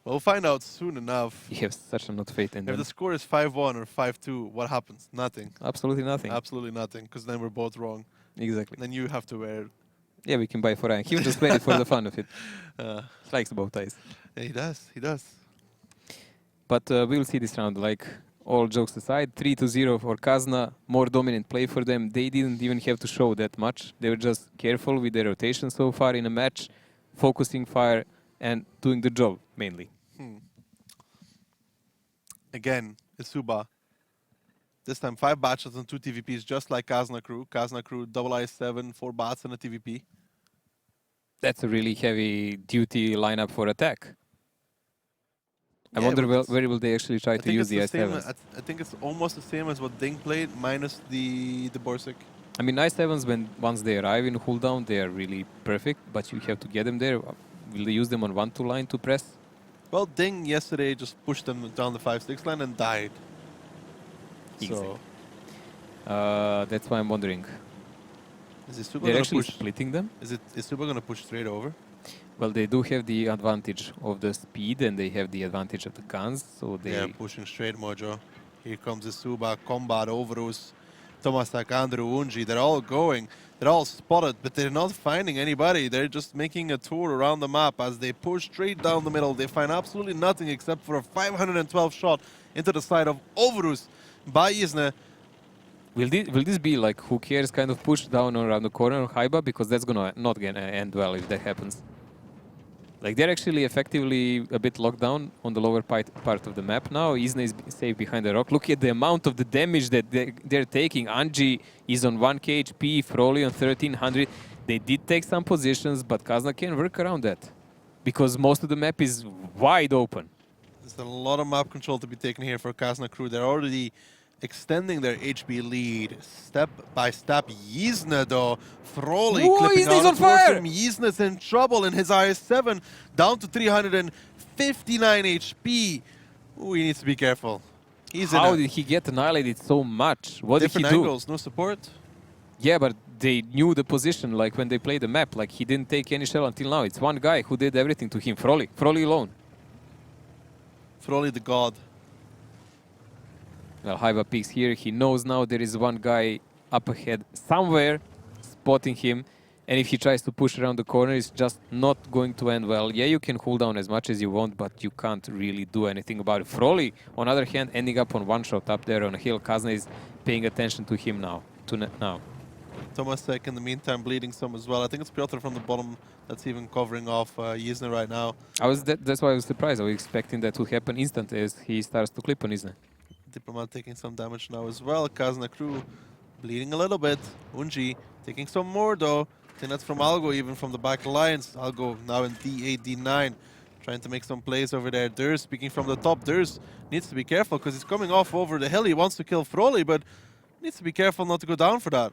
We'll find out soon enough. You have such a not faith in If them. the score is 5-1 or 5-2, what happens? Nothing. Absolutely nothing. Absolutely nothing, because then we're both wrong. Exactly. Then you have to wear it. Yeah, we can buy for Ryan. He will just wear it for the fun of it. Uh, He likes bow ties. yeah, he does. He does. But we'll see this round. Like, all jokes aside, 3-0 for Kazna. More dominant play for them. They didn't even have to show that much. They were just careful with their rotation so far in a match, focusing fire and doing the job, mainly. Again, eSuba. This time 5 batches and 2 TVPs, just like Kazna crew. Kazna crew, double I7, 4 bats and a TVP. That's a really heavy duty lineup for attack. I Yeah, wonder but it's- where will they actually try I to think use it's the the same. I7s. I think it's almost the same as what Ding played, minus the Borsig. I mean, I7s, once they arrive in cooldown, they are really perfect, but you have to get them there. Will they use them on 1-2 line to press? Well, Ding yesterday just pushed them down the 5-6 line and died. Exactly. So, That's why I'm wondering. is eSuba They're gonna actually push? splitting them. Is eSuba gonna push straight over? Well, they do have the advantage of the speed and they have the advantage of the guns, so they... Yeah, pushing straight, Mojo. Here comes eSuba, Combat, Overus, Tomasak, Andrew, Unji. They're all going. They're all spotted, but they're not finding anybody. They're just making a tour around the map as they push straight down the middle. They find absolutely nothing except for a 512 shot into the side of Overus by Isne. Will this be like who cares kind of push down around the corner of Haiba? Because that's not gonna end well if that happens. Like, they're actually effectively a bit locked down on the lower part of the map now. Isne is safe behind the rock. Look at the amount of the damage that they're taking. Anji is on 1k HP, Froli on 1300. They did take some positions, but Kazna can work around that. Because most of the map is wide open. There's a lot of map control to be taken here for Kazna crew. They're already extending their HP lead step by step. Yizna though, Froli Whoa, clipping Yizne's out on towards fire! him. Yizna's in trouble in his IS-7, down to 359 HP. Ooh, he needs to be careful. He's How in did he get annihilated so much? What did he different do? angles, no support. Yeah, but they knew the position, like when they played the map. Like he didn't take any shell until now. It's one guy who did everything to him, Frolly. Frolly alone. Frolly the god. Well, Haiba peeks here. He knows now there is one guy up ahead somewhere spotting him. And if he tries to push around the corner, it's just not going to end well. Yeah, you can hold down as much as you want, but you can't really do anything about it. Frolly, on the other hand, ending up on one shot up there on a hill. Kazna is paying attention to him now. Tomasek in the meantime bleeding some as well. I think it's Piotr from the bottom that's even covering off Yizna right now. That's why I was surprised. I was expecting that to happen instant as he starts to clip on Yizna. Diplomat taking some damage now as well. Kazna crew bleeding a little bit. Unji taking some more though. I think that's from Algo, even from the back lines. Algo now in D8, D9, trying to make some plays over there. Durs speaking from the top. Durs needs to be careful because he's coming off over the hill. He wants to kill Frolly, but needs to be careful not to go down for that.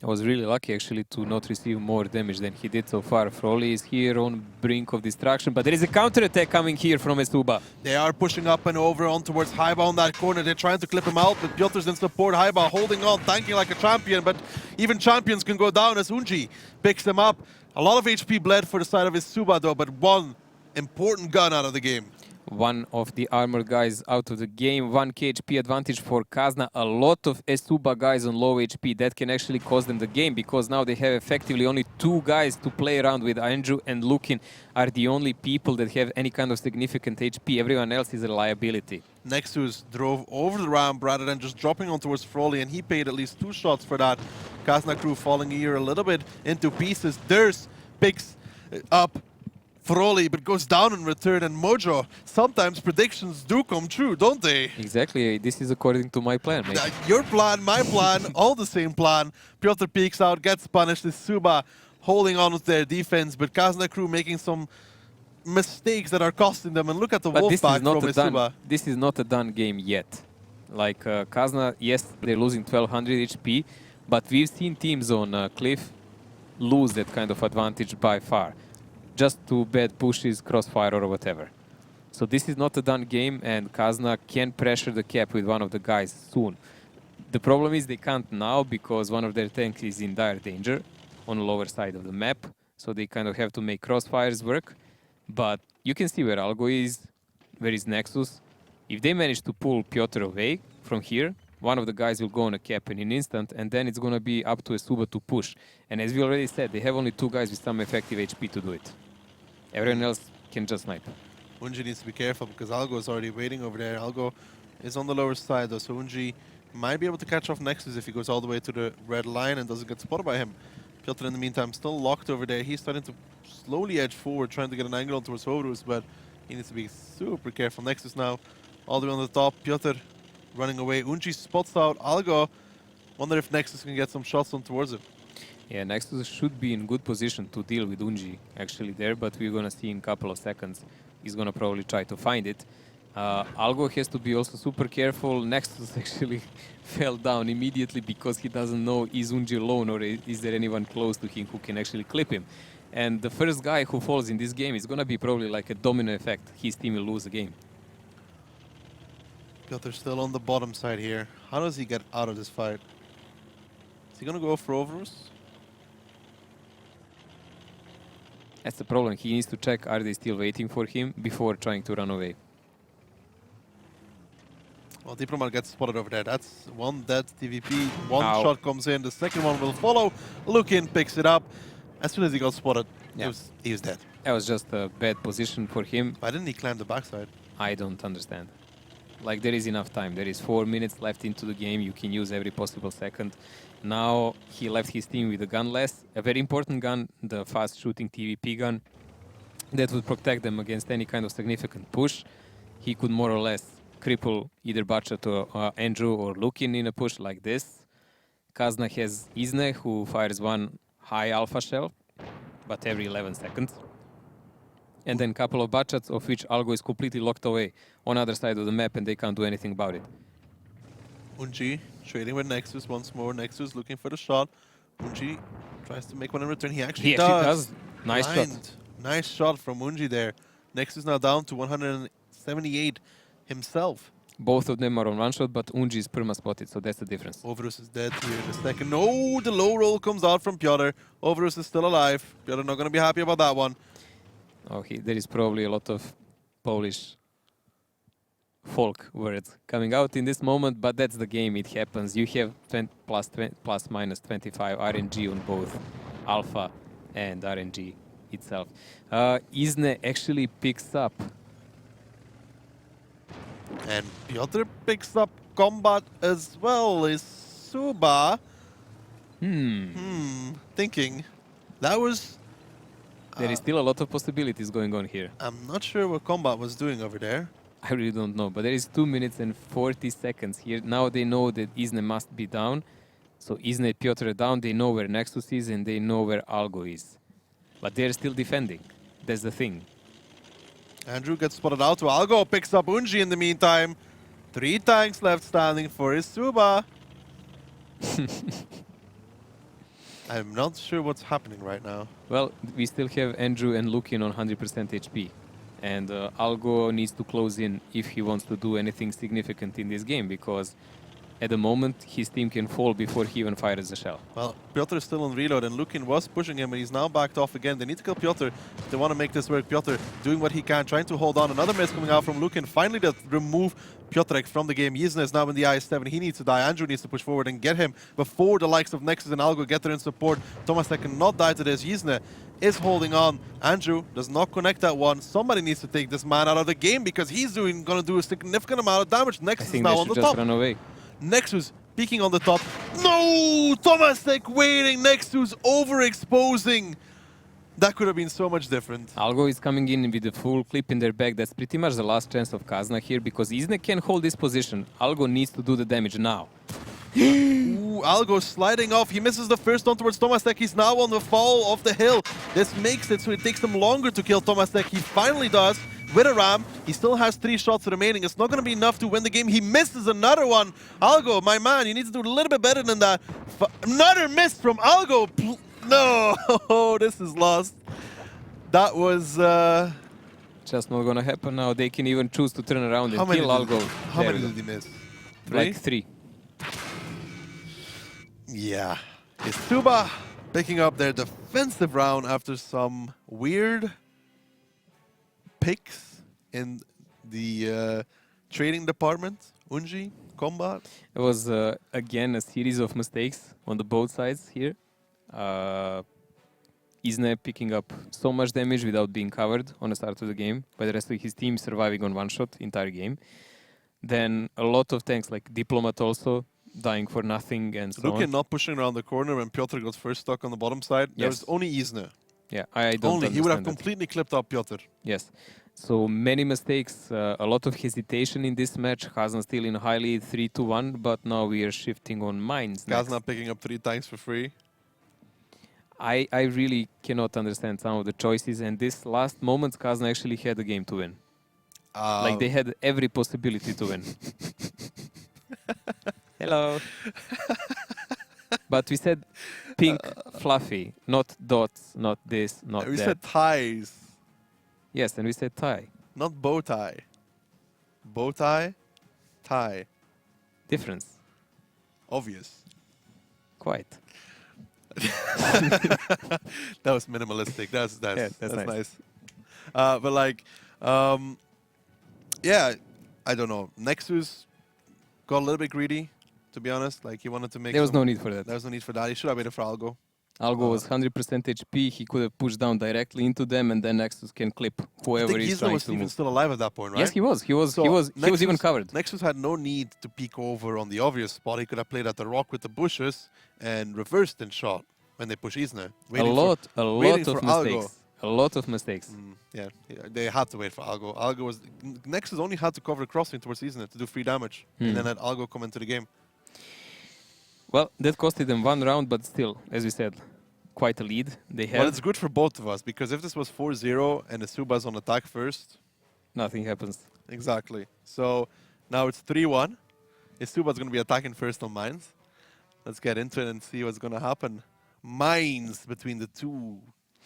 I was really lucky actually to not receive more damage than he did so far. Frolly is here on brink of destruction, but there is a counter-attack coming here from eSuba. They are pushing up and over on towards Haiba on that corner. They're trying to clip him out, but Piotr's in support. Haiba holding on, tanking like a champion, but even champions can go down as Unji picks them up. A lot of HP bled for the side of eSuba though, but one important gun out of the game. One of the armor guys out of the game. 1k HP advantage for Kazna. A lot of eSuba guys on low HP. That can actually cost them the game because now they have effectively only two guys to play around with. Andrew and Lukin are the only people that have any kind of significant HP. Everyone else is a liability. Nexus drove over the ramp rather than just dropping on towards Frolly, and he paid at least 2 shots for that. Kazna crew falling here a little bit into pieces. Durs picks up Frolly, but goes down in return. And Mojo, sometimes predictions do come true, don't they? Exactly. This is according to my plan, mate. Your plan, my plan, all the same plan. Piotr peeks out, gets punished. eSuba holding on with their defense, but Kazna crew making some mistakes that are costing them. And look at the Wolfpack from eSuba. This is not a done game yet. Like Kazna, yes, they're losing 1200 HP, but we've seen teams on Cliff lose that kind of advantage by far. Just to bad pushes, crossfire or whatever. So this is not a done game, and Kazna can pressure the cap with one of the guys soon. The problem is they can't now because one of their tanks is in dire danger on the lower side of the map. So they kind of have to make crossfires work. But you can see where Algo is, where is Nexus. If they manage to pull Piotr away from here, one of the guys will go on a cap in an instant, and then it's going to be up to eSuba to push. And as we already said, they have only 2 guys with some effective HP to do it. Everyone else can just snipe. Unji needs to be careful because Algo is already waiting over there. Algo is on the lower side though, so Unji might be able to catch off Nexus if he goes all the way to the red line and doesn't get spotted by him. Piotr in the meantime still locked over there. He's starting to slowly edge forward, trying to get an angle on towards Horus, but he needs to be super careful. Nexus now all the way on the top. Piotr running away. Unji spots out Algo. Wonder if Nexus can get some shots on towards him. Yeah, Nexus should be in good position to deal with Unji actually there, but we're going to see in a couple of seconds. He's going to probably try to find it. Algo has to be also super careful. Nexus actually fell down immediately because he doesn't know is Unji alone or is there anyone close to him who can actually clip him. And the first guy who falls in this game is going to be probably like a domino effect. His team will lose the game. Piotr still on the bottom side here. How does he get out of this fight? Is he going to go for Overus? That's the problem. He needs to check are they still waiting for him before trying to run away. Well, Diplomat gets spotted over there. That's one dead TVP. One Ow. shot comes in. The second one will follow. Lukin picks it up. As soon as he got spotted, Yeah. he was dead. That was just a bad position for him. Why didn't he climb the backside? I don't understand. Like, there is enough time. There is 4 minutes left into the game. You can use every possible second. Now he left his team with a gun less. A very important gun, the fast shooting TVP gun. That would protect them against any kind of significant push. He could more or less cripple either Bachat or Andrew or Lukin in a push like this. Kazna has Izne, who fires one high alpha shell, but every 11 seconds. And then a couple of Bachats, of which Algo is completely locked away on the other side of the map, and they can't do anything about it. Unji trading with Nexus once more. Nexus looking for the shot. Unji tries to make one in return. He actually does. Nice shot. Nice shot from Unji there. Nexus now down to 178 himself. Both of them are on one shot, but Unji is perma-spotted, so that's the difference. Overus is dead here in a second. No, the low roll comes out from Piotr. Overus is still alive. Piotr not going to be happy about that one. Oh, there is probably a lot of Polish folk words coming out in this moment, but that's the game. It happens. You have plus minus 25 RNG on both Alpha and RNG itself. Isne actually picks up. And Piotr picks up combat as well. eSuba. Thinking. That was... There is still a lot of possibilities going on here. I'm not sure what combat was doing over there. I really don't know, but there is 2 minutes and 40 seconds here. Now they know that Isne must be down. So Isne and Piotr are down. They know where Nexus is and they know where Algo is. But they're still defending. That's the thing. Andrew gets spotted out. Algo picks up Unji in the meantime. 3 tanks left standing for eSuba. I'm not sure what's happening right now. Well, we still have Andrew and Lukin on 100% HP. And Algo needs to close in if he wants to do anything significant in this game, because at the moment his team can fall before he even fires the shell. Well, Piotr is still on reload and Lukin was pushing him and he's now backed off again. They need to kill Piotr if they want to make this work. Piotr doing what he can, trying to hold on. Another miss coming out from Lukin. Finally, to remove Piotrek from the game. Yizna is now in the IS-7. He needs to die. Andrew needs to push forward and get him before the likes of Nexus and Algo get there in support. Tomasek cannot die to this. Yizna is holding on. Andrew does not connect that one. Somebody needs to take this man out of the game because he's going to do a significant amount of damage. Nexus is now on the top. Run away. Nexus peeking on the top. No! Tomasek waiting. Nexus overexposing. That could have been so much different. Algo is coming in with a full clip in their back. That's pretty much the last chance of Kazna here, because Isne can hold this position. Algo needs to do the damage now. Ooh, Algo sliding off. He misses the first one towards Tomasek. He's now on the fall of the hill. This makes it so it takes them longer to kill Tomasek. He finally does. With a ram, he still has 3 shots remaining. It's not going to be enough to win the game. He misses another one. Algo, my man, you need to do a little bit better than that. Another miss from Algo. No, this is lost. That was... Just not going to happen now. They can even choose to turn around and kill Algo. How many did he miss? 3? Like 3. Yeah. eSuba picking up their defensive round after some weird picks in the trading department. Unji, combat. It was, again, a series of mistakes on the both sides here. Isne picking up so much damage without being covered on the start of the game, but the rest of his team surviving on one shot entire game. Then a lot of tanks like Diplomat also dying for nothing and so Lukin on. not pushing around the corner when Piotr got first stuck on the bottom side. There was only Isne. Yeah, I don't Only. He would have understand that. completely clipped up Piotr. Yes. So many mistakes, a lot of hesitation in this match. Kazna still in high lead 3-1, but now we are shifting on mines next. Kazna picking up 3 tanks for free. I really cannot understand some of the choices, and this last moments Kazna actually had a game to win. Like they had every possibility to win. Hello. But we said pink fluffy, not dots, not this, not We that. said ties, Yes, and we said tie. not bow tie. Bow tie, tie. Difference. Obvious. Quite. That was minimalistic. That's nice. But like, yeah, I don't know. Nexus got a little bit greedy, to be honest. Like he wanted to make. There was no need for that. There was no need for that. He should have waited for Algo. Algo was 100% HP. He could have pushed down directly into them, and then Nexus can clip whoever I think is Gizmo trying was to even move. still alive at that point, right? Yes, he was. He was even covered. Nexus had no need to peek over on the obvious spot. He could have played at the rock with the bushes and reversed and shot when they push Isne. A lot of mistakes. A lot of mistakes. Yeah, they had to wait for Algo. Algo was Nexus only had to cover the crossing towards Isne to do free damage, and then had Algo come into the game. Well, that costed them 1 round, but still, as we said, quite a lead they have. Well, it's good for both of us, because if this was 4-0 and eSuba's on attack first... Nothing happens. Exactly. So now it's 3-1. eSuba's going to be attacking first on mines. Let's get into it and see what's going to happen. Mines between the two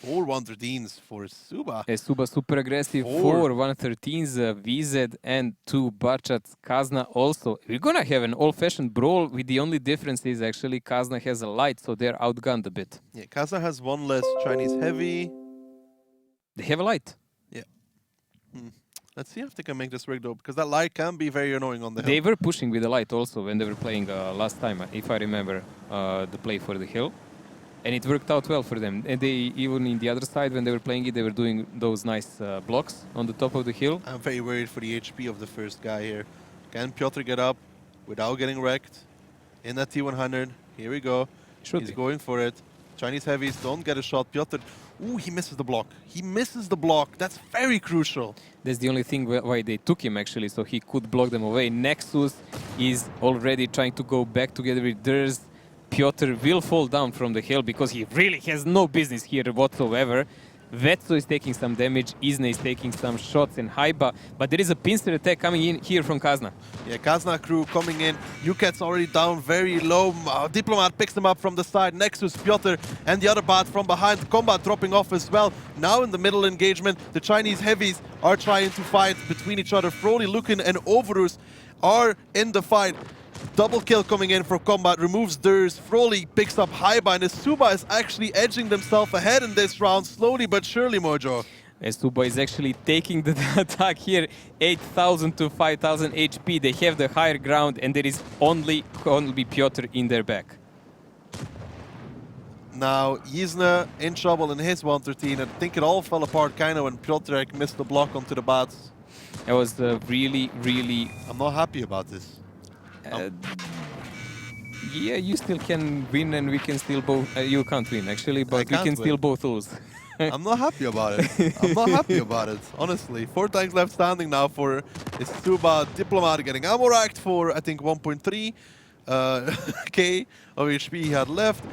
4 113s for eSuba. eSuba super aggressive, Four. 4 113s, VZ and 2 Bachats. Kazna also. We're gonna have an old-fashioned brawl with the only difference is actually Kazna has a light, so they're outgunned a bit. Yeah, Kazna has one less Chinese heavy. They have a light. Yeah. Let's see if they can make this work though, because that light can be very annoying on the They hill. were pushing with the light also when they were playing last time, if I remember the play for the hill. And it worked out well for them. And they, even in the other side, when they were playing it, they were doing those nice blocks on the top of the hill. I'm very worried for the HP of the first guy here. Can Piotr get up without getting wrecked? In that T100. Here we go. He's going for it. Chinese heavies don't get a shot. Piotr, ooh, he misses the block. He misses the block. That's very crucial. That's the only thing why they took him, actually, so he could block them away. Nexus is already trying to go back together with theirs. Piotr will fall down from the hill because he really has no business here whatsoever. Vetso is taking some damage, Isna is taking some shots, and Haiba, but there is a pincer attack coming in here from Kazna. Yeah, Kazna crew coming in. Uket's already down very low. Diplomat picks them up from the side. Nexus, Piotr, and the other bot from behind. Combat dropping off as well. Now in the middle engagement, the Chinese heavies are trying to fight between each other. Froly, Lukin, and Overus are in the fight. Double kill coming in for Combat, removes Durs. Froly picks up Haiba, and eSuba is actually edging themselves ahead in this round, slowly but surely, Mojo. eSuba is actually taking the attack here, 8,000 to 5,000 HP. They have the higher ground, and there is only Piotr in their back. Now, Yizna in trouble in his 113. I think it all fell apart kind of when Piotrek missed the block onto the bats. It was really, really... I'm not happy about this. Yeah, you still can win and we can still both... you can't win, actually, but we can still both lose. I'm not happy about it. I'm not happy about it, honestly. 4 tanks left standing now for eSuba. Diplomat getting ammo racked for, I think, 1.3 K of HP he had left.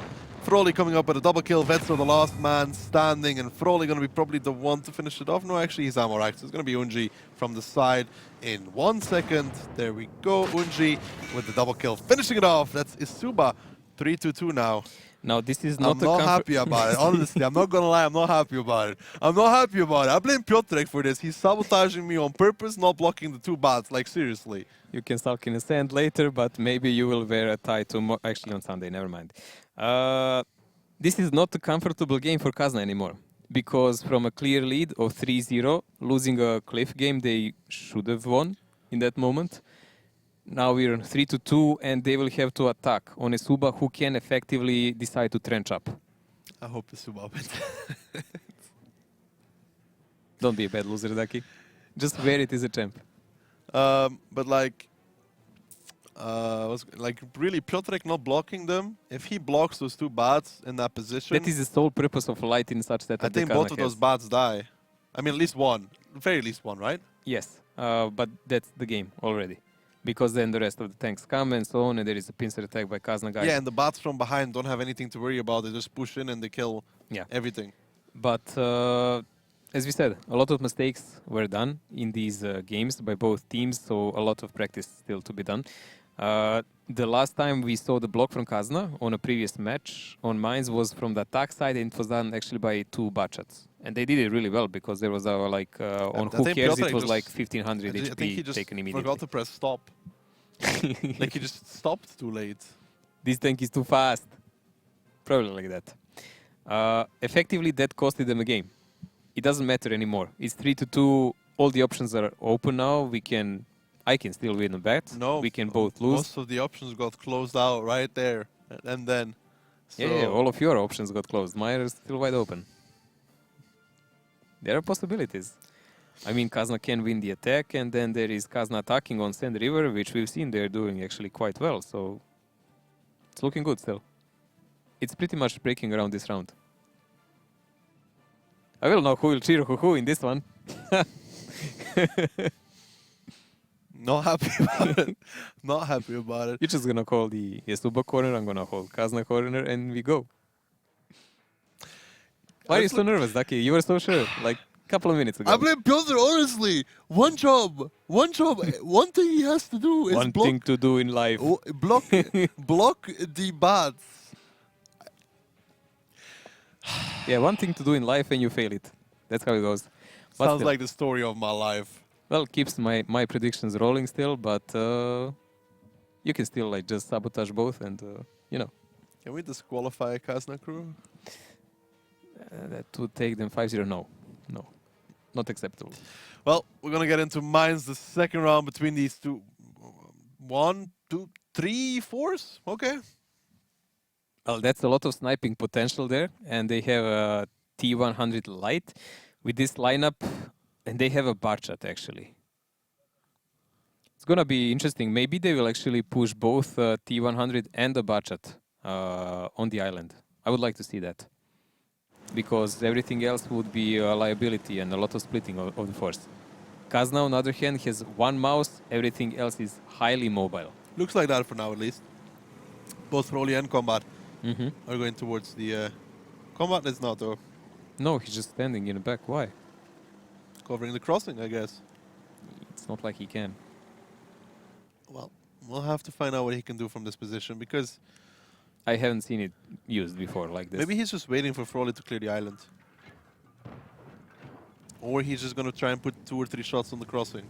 Froly coming up with a double kill. Vetso the last man standing, and Froly going to be probably the one to finish it off. No, actually, he's ammo racked. So it's going to be Unji from the side in 1 second. There we go. Unji with the double kill, finishing it off. That's eSuba. 3-2-2 now. Now, this is not I'm not happy about it. Honestly, I'm not going to lie. I'm not happy about it. I'm not happy about it. I blame Piotrek for this. He's sabotaging me on purpose, not blocking the 2 bats. Like, seriously. You can sulk in the sand later, but maybe you will wear a tie tomorrow. Actually, on Sunday, never mind. This is not a comfortable game for Kazna anymore. Because from a clear lead of 3-0, losing a cliff game they should have won in that moment. Now we're on 3-2, and they will have to attack on eSuba, who can effectively decide to trench up. I hope eSuba wins. Don't be a bad loser, Daki. Just wear it as a champ. But like, really Piotrek not blocking them. If he blocks those 2 bats in that position, That is the sole purpose of light in such that I think both of those bats die. I mean, at least one, very least one, right? Yes, but that's the game already. Because then the rest of the tanks come and so on, and there is a pincer attack by Kazna guys. Yeah, and the bats from behind don't have anything to worry about. They just push in and they kill everything. But as we said, a lot of mistakes were done in these games by both teams, so a lot of practice still to be done. The last time we saw the block from Kazna on a previous match on Mines was from the attack side, and it was done actually by 2 Bachats. And they did it really well because there was on Who Cares it was like 1500 HP I think he just taken immediately. forgot to press stop. Like he just stopped too late. This tank is too fast. Probably like that. Effectively, that costed them a game. It doesn't matter anymore. It's 3-2. All the options are open now. I can still win a bet. No, we can both lose. Most of the options got closed out right there, and then. So Yeah, all of your options got closed. Mine are still wide open. There are possibilities. I mean, Kazna can win the attack, and then there is Kazna attacking on Sand River, which we've seen they're doing actually quite well. So it's looking good still. It's pretty much breaking around this round. I will know who will cheer who in this one. Not happy about it. Not happy about it. You're just gonna call the eSuba corner, I'm gonna hold Kazna corner, and we go. Why are you so nervous, Daki? You were so sure, like a couple of minutes ago. I blame Piotr, honestly. One job. One thing he has to do is One thing to do in life. block the bats. Yeah, one thing to do in life and you fail it. That's how it goes. But Sounds still, like the story of my life. well, keeps my predictions rolling still, but you can still like just sabotage both and you know Can we disqualify Kazna crew? that would take them 5-0. No, no, not acceptable. Well, we're gonna get into mines the second round between these two. 1, 2, 3 fours. Okay. Well, that's a lot of sniping potential there, and they have a T100 light with this lineup, and they have a bar chat actually. It's gonna be interesting. Maybe they will actually push both T100 and the Bachat on the island. I would like to see that because everything else would be a liability and a lot of splitting of the force. Kazna, on the other hand, has one mouse. Everything else is highly mobile. Looks like that for now, at least. Both Rolly and Combat Mm-hmm. are going towards the... Combat is not, though. No, he's just standing in the back. Why? Covering the crossing, I guess. It's not like he can. Well, we'll have to find out what he can do from this position, because I haven't seen it used before like this. maybe he's just waiting for Froley to clear the island. Or he's just going to try and put 2 or 3 shots on the crossing.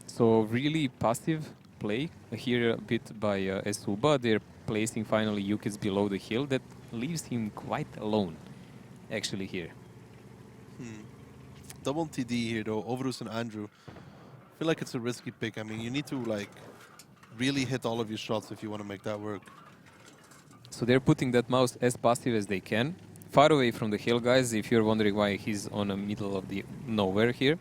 So really passive play here a bit by eSuba. They're placing finally Yukits below the hill. That leaves him quite alone, actually, here. Double TD here, though. Overus and Andrew. I feel like it's a risky pick. I mean, you need to, like, really hit all of your shots if you want to make that work. So they're putting that mouse as passive as they can. Far away from the hill, guys, if you're wondering why he's on the middle of the nowhere here,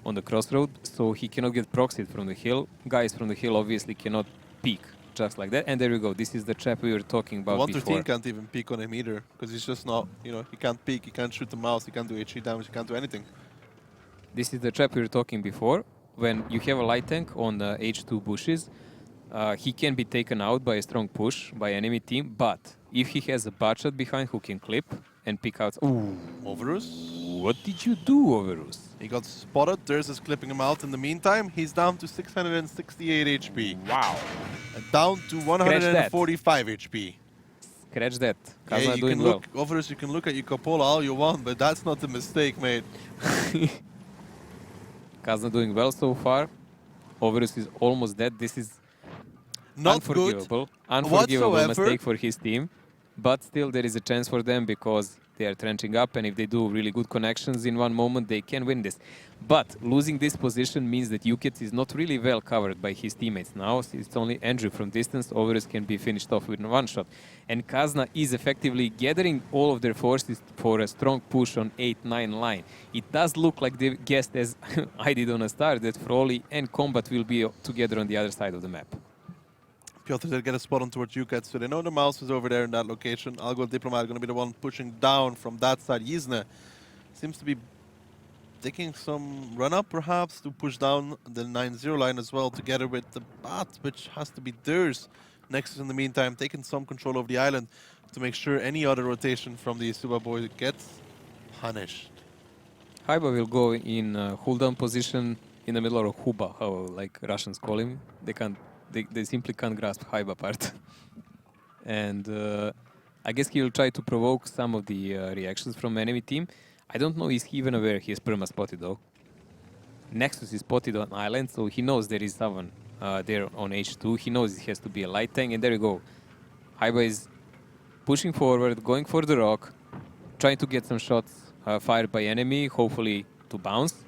on the crossroad, so he cannot get proxied from the hill. Guys from the hill obviously cannot peek just like that. And there we go. This is the trap we were talking about 113 before. can't even peek on him either, because he's just not, you know, he can't peek, he can't shoot the mouse, he can't do HE damage, he can't do anything. This is the trap we were talking before. When you have a light tank on the H2 bushes, he can be taken out by a strong push by enemy team, but if he has a bachat behind who can clip and pick out... Ooh, Overus? what did you do, Overus? He got spotted, Durs is clipping him out. In the meantime, he's down to 668 HP. Wow. And down to 145 HP. Scratch that. Yeah, Kazna you doing can well. look, Overus, you can look at your Capola all you want, but that's not a mistake, mate. Kazna doing well so far. Overus is almost dead. This is Not good unforgivable. Unforgivable whatsoever. mistake for his team. But still, there is a chance for them because they are trenching up, and if they do really good connections in one moment, they can win this. But losing this position means that Yukit is not really well covered by his teammates now. It's only Andrew from distance. Overus can be finished off with one shot. And Kazna is effectively gathering all of their forces for a strong push on 8-9 line. It does look like they guessed, as I did on a start, that Froley and Combat will be together on the other side of the map. Piotr did get a spot on towards Yukat, so they know the mouse is over there in that location. Algo Diplomat going to be the one pushing down from that side. Yizne seems to be taking some run-up, perhaps, to push down the 9-0 line as well, together with the Bat, which has to be theirs. Nexus, in the meantime, taking some control of the island to make sure any other rotation from the eSuba boy gets punished. Haiba will go in hold-down position in the middle of Huba, how like Russians call him. They simply can't grasp Haiba part. And I guess he will try to provoke some of the reactions from enemy team. I don't know, is he even aware he is perma spotted though. Nexus is spotted on island, so he knows there is someone there on H2. He knows it has to be a light tank, and there you go. Haiba is pushing forward, going for the rock, trying to get some shots fired by enemy, hopefully to bounce,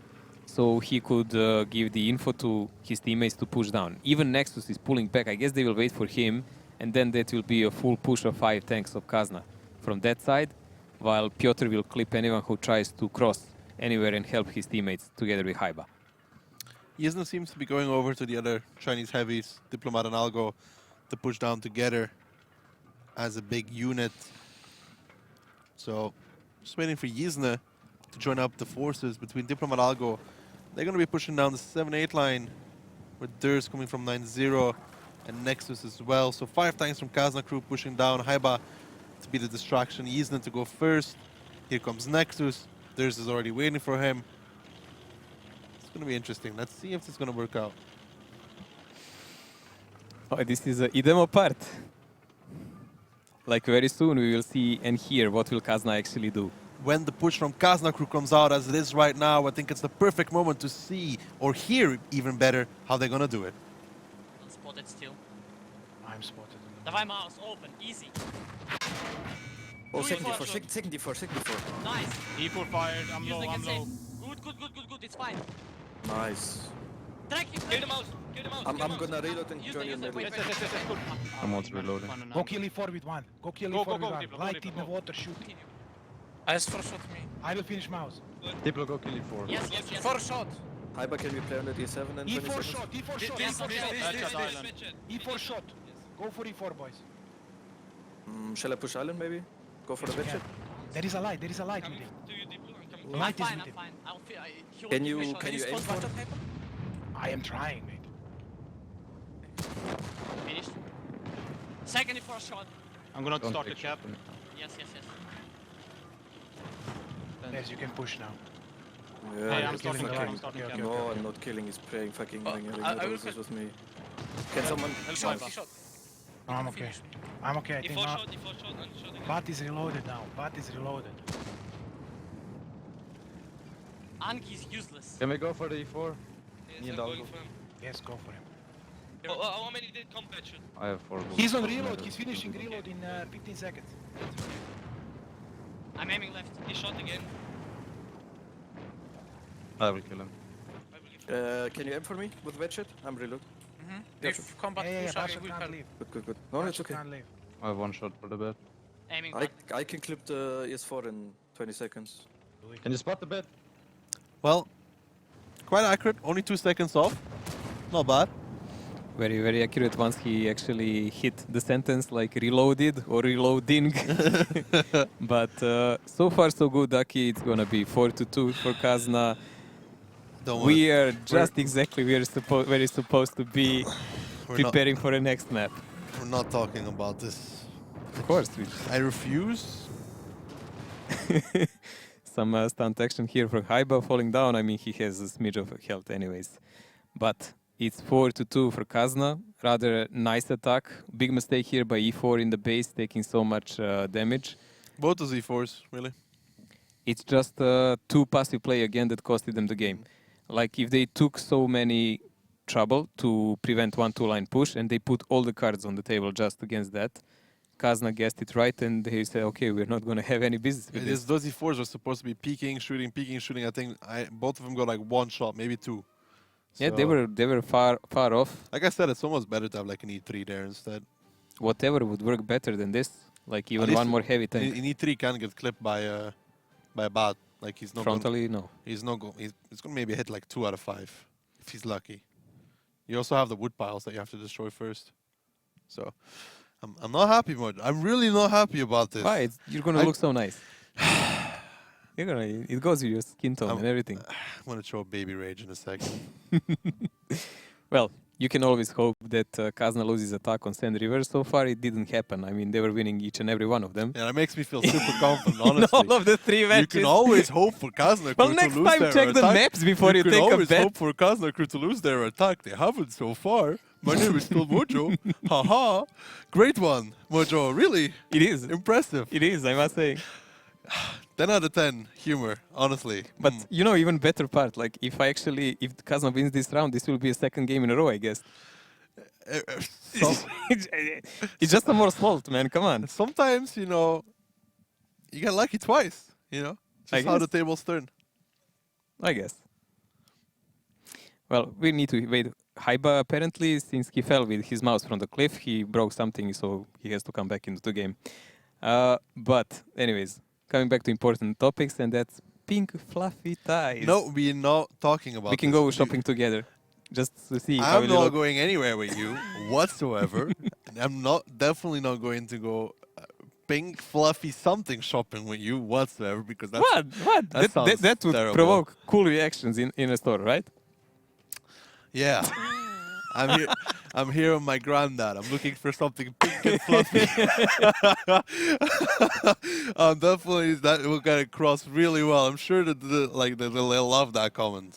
so he could give the info to his teammates to push down. Even Nexus is pulling back. I guess they will wait for him, and then that will be a full push of 5 tanks of Kazna from that side, while Piotr will clip anyone who tries to cross anywhere and help his teammates together with Haiba. Yizna seems to be going over to the other Chinese heavies, Diplomat and Algo, to push down together as a big unit. So, just waiting for Yizna to join up the forces between Diplomat and Algo. They're going to be pushing down the 7-8 line with Durs coming from 9-0 and Nexus as well. So 5 tanks from Kazna crew pushing down. Haiba to be the distraction. Yizna to go first. Here comes Nexus. Durs is already waiting for him. It's going to be interesting. Let's see if this is going to work out. Oh, this is idemo part. like very soon we will see and hear what will Kazna actually do. When the push from Kazna crew comes out as it is right now, I think it's the perfect moment to see or hear even better how they're gonna do it. Unspotted still. I'm spotted. Давай mouse, open, easy. Oh, Do second it D4, for second D4, second D4. Nice. E4 fired. I'm Use low, the I'm save. low. Good, it's fine. Nice. Drag him, Kill the mouse. Kill the mouse. I'm kill the mouse. gonna reload and Use join the, you use in the, the wait, middle. wait, wait. Someone's reloading. Go kill E4 with one. Go kill Go, E4 go, with go, one. Diplo, go, Light Diplo, in the go. water, shoot. I just first shot me. I will finish mouse. Diplo, go kill E4. Yes, yes, yes. First shot. Hyper, can we play on the D7 and 20 E4 seconds? shot, E4 shot. Yes, E4 yes, shot. yes. E4 shot. Go for E4, boys. Shall I push island maybe? Go for the Yeah. widget? There is a light with him. To you, Diplo. I'm coming. I'm Light is fine, with I'm him. fine. I'll feel, he will Can give you- me a shot. can you Any aim spot for it? happen? I am trying, mate. Finished. Second for a shot. I'm gonna Don't start the take cap. shot. Yes, yes, yes. Yes, you can push now. Yeah, Hey, I'm he's starting the fucking- cap. I'm starting the cap. No, I'm not killing, he's praying fucking ring I will this with me. Can someone... I'll shot, he shot. No, I'm okay. I'm okay. I think E4 now. shot, E4 shot, and shot again. Bat is reloaded now. Bat is reloaded. Anki is useless. Can we go for the E4? Yes, Need I'm double. going for him. Yes, go for him. How many did combat shoot? I have 4 bullets. He's on Doesn't reload. matter. He's finishing reload in 15 seconds. I'm aiming left. He shot again. I will kill him. I will give Can you aim for me with widget? I'm reload. If combat Yeah, push, I Bashar will can't help. leave. Good. No, it's Bashar okay. can't leave. I have 1 shot for the bed. Aiming I, left. I can clip the ES4 in 20 seconds. Do it. Can you spot the bed? Well, quite accurate. Only 2 seconds off. Not bad. Very, very accurate once he actually hit the sentence like reloaded or reloading. But so far so good, Aki. It's gonna be 4-2 for Kazna. Don't worry. We are just exactly where we're supposed to be We're not, preparing for the next map. we're not talking about this. Of course, we I refuse. some stunt action here for Haiba falling down. I mean, he has a smidge of health anyways. But it's 4-2 for Kazna. Rather nice attack. Big mistake here by E4 in the base, taking so much damage. Both of Z4s, really. It's just 2 passive play again that costed them the game. Like if they took so many trouble to prevent 1-2 line push and they put all the cards on the table just against that, Kazna guessed it right and they said, okay, we're not going to have any business with this. Those Z4s are supposed to be peeking, shooting. I think both of them got like 1 shot, maybe 2. Yeah, So, they were far off. Like I said, it's almost better to have like an E3 there instead. Whatever would work better than this. Like even least one more heavy tank. In E3 can get clipped by a bat. Like he's not. Frontally, no. He's not going. He's going to maybe hit like 2 out of 5 if he's lucky. You also have the wood piles that you have to destroy first. So I'm not happy much. I'm really not happy about this. Why? You're gonna I- look so nice. It goes with your skin tone and everything. I'm going to show baby rage in a second. Well, you can always hope that Kazna loses attack on Sand River. So far, it didn't happen. I mean, they were winning each and every one of them. Yeah, that makes me feel super confident, In honestly. all of the 3 matches. You can always hope for Kazna Well, crew next to lose time their check the attack. maps before you can take a always bet. hope for Kazna crew to lose their attack. They haven't so far. My name is still Mojo. Haha. Great one, Mojo. Really It is. impressive. It is, I must say. 10 out of 10 humor, honestly. But Mm. you know, even better part, like if Kazna wins this round, this will be a second game in a row, I guess. It's just a more salt, man. Come on. Sometimes, you get lucky twice, I Just how the guess. tables turn. I guess. Well, we need to wait. Haiba, apparently, since he fell with his mouse from the cliff, he broke something, so he has to come back into the game. But, anyways, coming back to important topics, and that's pink fluffy ties. No, we're not talking about we can this. go shopping together, just to see how I'm it not look. going anywhere with you whatsoever. I'm definitely not going to go pink, fluffy something shopping with you whatsoever because that's What? that sounds That would terrible. provoke cool reactions in a store, right? Yeah. I'm here with my granddad. I'm looking for something pink and fluffy. Definitely that will get across really well. I'm sure that they'll love that comment.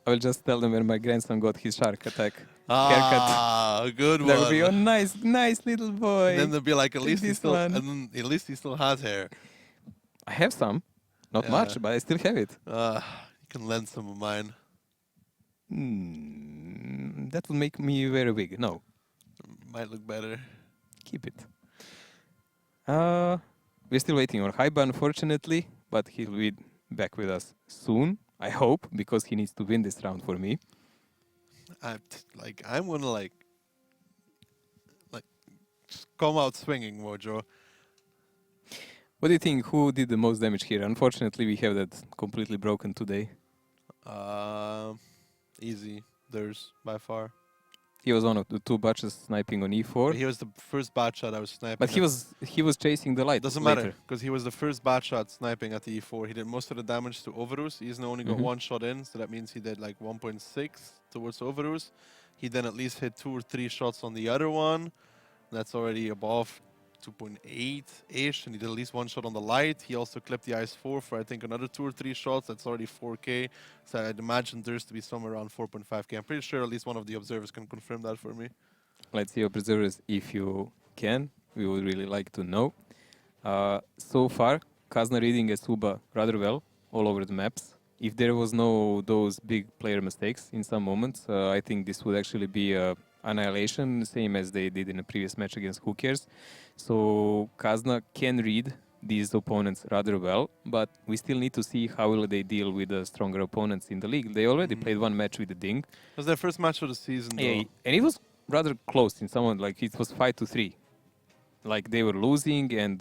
I will just tell them where my grandson got his shark attack. Ah, good one. There will be a nice little boy. And then they'll be like, at Take least he this still, one. and then at least he still has hair. I have some. Not Yeah. much, but I still have it. You can lend some of mine. That will make me very big. No, Might look better. keep it. We're still waiting on Haiba, unfortunately, but he'll be back with us soon. I hope, because he needs to win this round for me. I'm gonna like just come out swinging, Mojo. What do you think? Who did the most damage here? Unfortunately, we have that completely broken today. Easy. There's by far. He was one of the two batches sniping on E4, He was the first bat shot I was sniping. but he was chasing the light. Doesn't later. matter because he was the first bat shot sniping at the E4. He did most of the damage to Overus. He's only got one shot in, so that means he did like 1.6 towards Overus. He then at least hit 2 or 3 shots on the other one. That's already above 2.8-ish, and he did at least 1 shot on the light. He also clipped the IS-4 for I think another 2 or 3 shots. That's already 4K. So I'd imagine there's to be somewhere around 4.5K. I'm pretty sure at least one of the observers can confirm that for me. Let's see, observers, if you can. We would really like to know. So far, Kazna reading eSuba rather well all over the maps. If there was no those big player mistakes in some moments, I think this would actually be annihilation, same as they did in the previous match against Who Cares. So Kazna can read these opponents rather well, but we still need to see how will they deal with the stronger opponents in the league. They already played one match with the Ding. It was their first match of the season, though. Yeah, and it was rather close in someone, like it was 5-3. Like they were losing and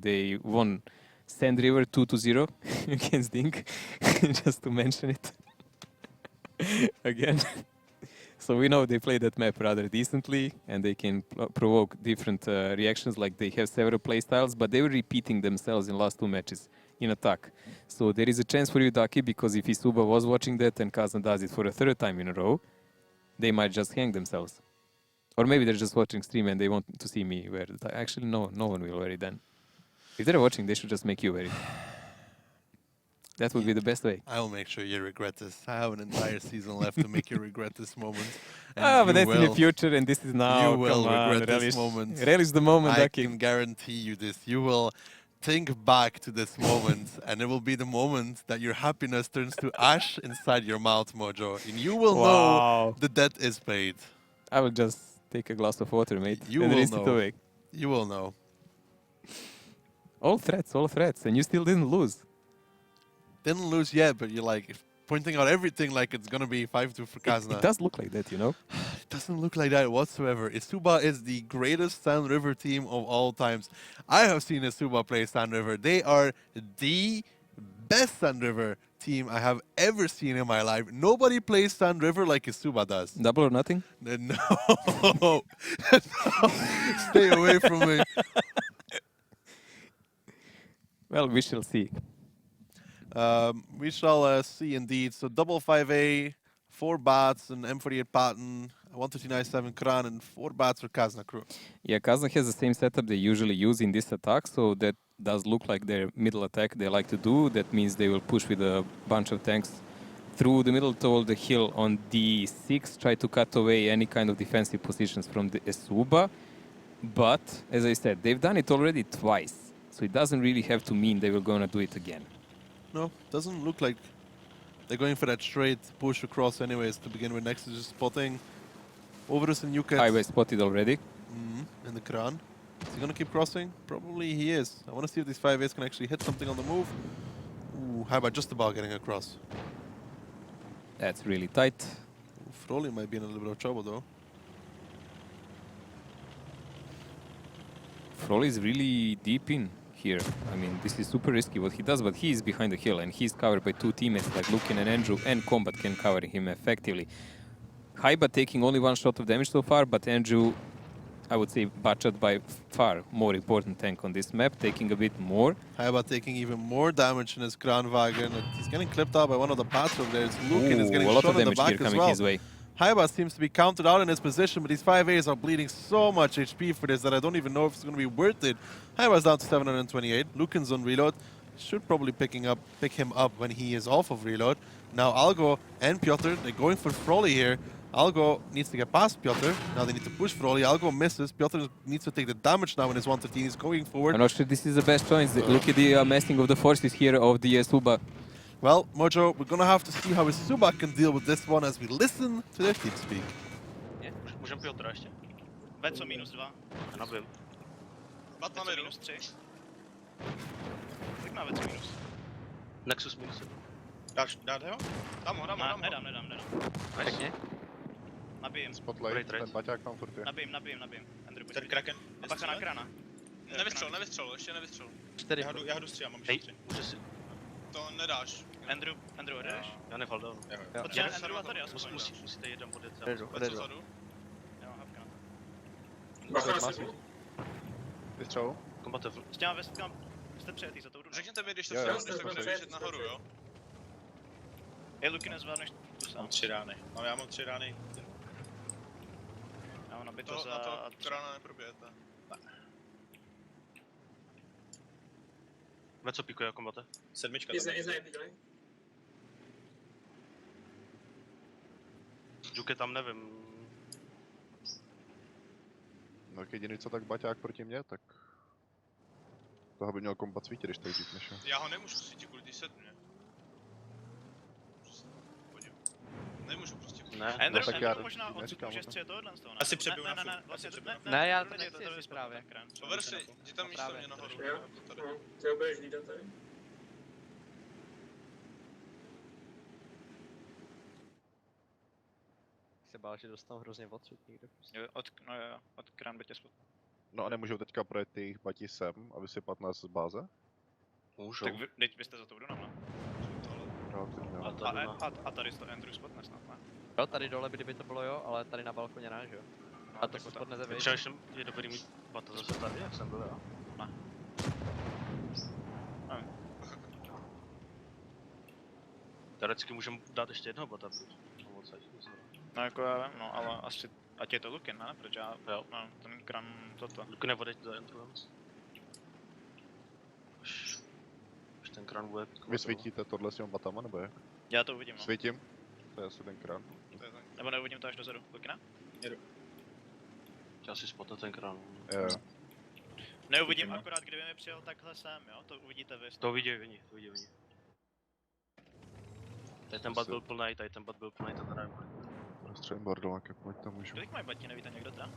they won Sand River 2-0 against Ding, just to mention it again. So we know they play that map rather decently and they can provoke different reactions, like they have several play styles, but they were repeating themselves in the last 2 matches in attack. So there is a chance for you, Daki, because if eSuba was watching that and Kazna does it for a 3rd time in a row, they might just hang themselves. Or maybe they're just watching stream and they want to see me wear it. Actually, no one will wear it then. If they're watching, they should just make you wear it. That would be the best way. I will make sure you regret this. I have an entire season left to make you regret this moment. And But you that's in the will. future and this is now. You will Come on, regret this relish. moment. Relish the moment, I Daki. can guarantee you this. You will think back to this moment, and it will be the moment that your happiness turns to ash inside your mouth, Mojo. And you will know the debt is paid. I will just take a glass of water, mate, You and will rinse it know. away. You will know. All threats, and you still didn't lose. Didn't lose yet, but you're like pointing out everything like it's gonna be 5-2 for Kazna. It does look like that, you know? It doesn't look like that whatsoever. eSuba is the greatest Sand River team of all times. I have seen eSuba play Sand River. They are the best Sand River team I have ever seen in my life. Nobody plays Sand River like eSuba does. Double or nothing? No. No. Stay away from me. Well, we shall see. We shall see indeed. So double 5A, 4 bats, an M48 Patton, 139.7 Kran, and 4 bats for Kazna crew. Yeah, Kazna has the same setup they usually use in this attack, so that does look like their middle attack they like to do. That means they will push with a bunch of tanks through the middle toward the hill on D6, try to cut away any kind of defensive positions from the eSuba. But, as I said, they've done it already twice, so it doesn't really have to mean they were going to do it again. No, doesn't look like they're going for that straight push across anyways to begin with. Next is just spotting Overus and Yuket Highway spotted already. in the Kran. Is he going to keep crossing? Probably he is. I want to see if these 5As can actually hit something on the move. Ooh, how about just about getting across? That's really tight. Froli might be in a little bit of trouble though. Frolly is really deep in here. I mean, this is super risky what he does, but he is behind the hill and he's covered by 2 teammates like Lukin and Andrew, and Combat can cover him effectively. Haiba taking only 1 shot of damage so far, but Andrew, I would say, butchered by far more important tank on this map, taking a bit more. How about taking even more damage in his Kranwagen? He's getting clipped out by one of the paths over there. It's Lukin is getting a lot shot of in the damage back here as coming well. his way. Haiba seems to be counted out in his position, but these 5As are bleeding so much HP for this that I don't even know if it's going to be worth it. Haiba's down to 728. Lukin's on reload. should probably pick him up when he is off of reload. Now Algo and Piotr, they're going for Frolly here. Algo needs to get past Piotr. Now they need to push Frolly. Algo misses. Piotr needs to take the damage now in his 113. He's going forward. I'm not sure this is the best choice. Look at the massing of the forces here of the eSuba. Well, Mojo, we're gonna have to see how eSuba can deal with this one as we listen to their team speak. Je? Můžem Piotra ještě? Veco -2. Nabím. Bat máme -3. Kolik má Veco minus? Nexus minus. Dát ho? Dám ho. Nedám. Pěkně. Nabijím. Spotlight, ten baťák tam furt je. Nabijím. Andrew, pojď. Ten Kraken. A bacha na krana. Nevystřel, ještě nevystřel. 4. Já jdu stříhám, mám ještě 3. Může si. To nedáš. Andrew, jdeš? Já nefal dál. Pojď Andrew a tady, aspoň. Musíte jeden podjet. Jdu. Já mám hapka na to. Vystřel? Kombatev. Jste přijetý za tou runou. Řekněte mi, když to Jo, tak běžet nahoru, jo? Je Luky nezvládneš tu sám. Mám 3 rány. Já mám 3 rány. Já mám nabito za... Na to rána neprobijete. Ne. Ve co píkuje kombate? 7. Juke tam nevím. No jediný co tak baťák proti mně, tak... Toho by měl kombat svítit, když tady říkneš. Já ho nemůžu svítit kvůli té 7. Nemůžu prostě. Ne, Andrew možná můžeš střílet tohle z toho. Asi přebiju na full. Ne, já to nechci ještě právě. Pover si, jdi tam místo mě nahoru. Ty ho budeš hlídat tady? Se bál, že dostanu hrozně odsud někde. Od krán by tě spod. No a nemůžou teďka projet ty jejich batí sem a vysypat nás z báze? Můžou. Tak vy jste za to budou ne? A tady to Andrew spotne snad, ne? Jo, tady dole kdyby to bylo jo, ale tady na balkoně ne, že jo? A to se spotne ze vejš. Třeba je dobrý mít bata zase tady, jak jsem byl já? Ne. Teoreticky můžeme dát ještě jednoho bata, no jako já vím, no ale asi, ať je to Lukin, ne? Proč já, no, ten kran, toto. Lukin nevodeď do Entruance. Už ten kran bude... Vy svítíte tohle s těma batama, nebo jak? Já to uvidím, no. Svítím? To je asi ten kran. Nebo neuvidím to až dozadu. Lukina? Jedu. Já si spotnu ten kran. Jo. Neuvidím akorát, kdyby mi přijel takhle sem, jo? To uvidíte vy. To uvidí oni. Tady ten bat byl plnej, to teda je plný. Střelím bordeláka, pojď tam můžu. Kolik mají batí, nevíte někdo teda?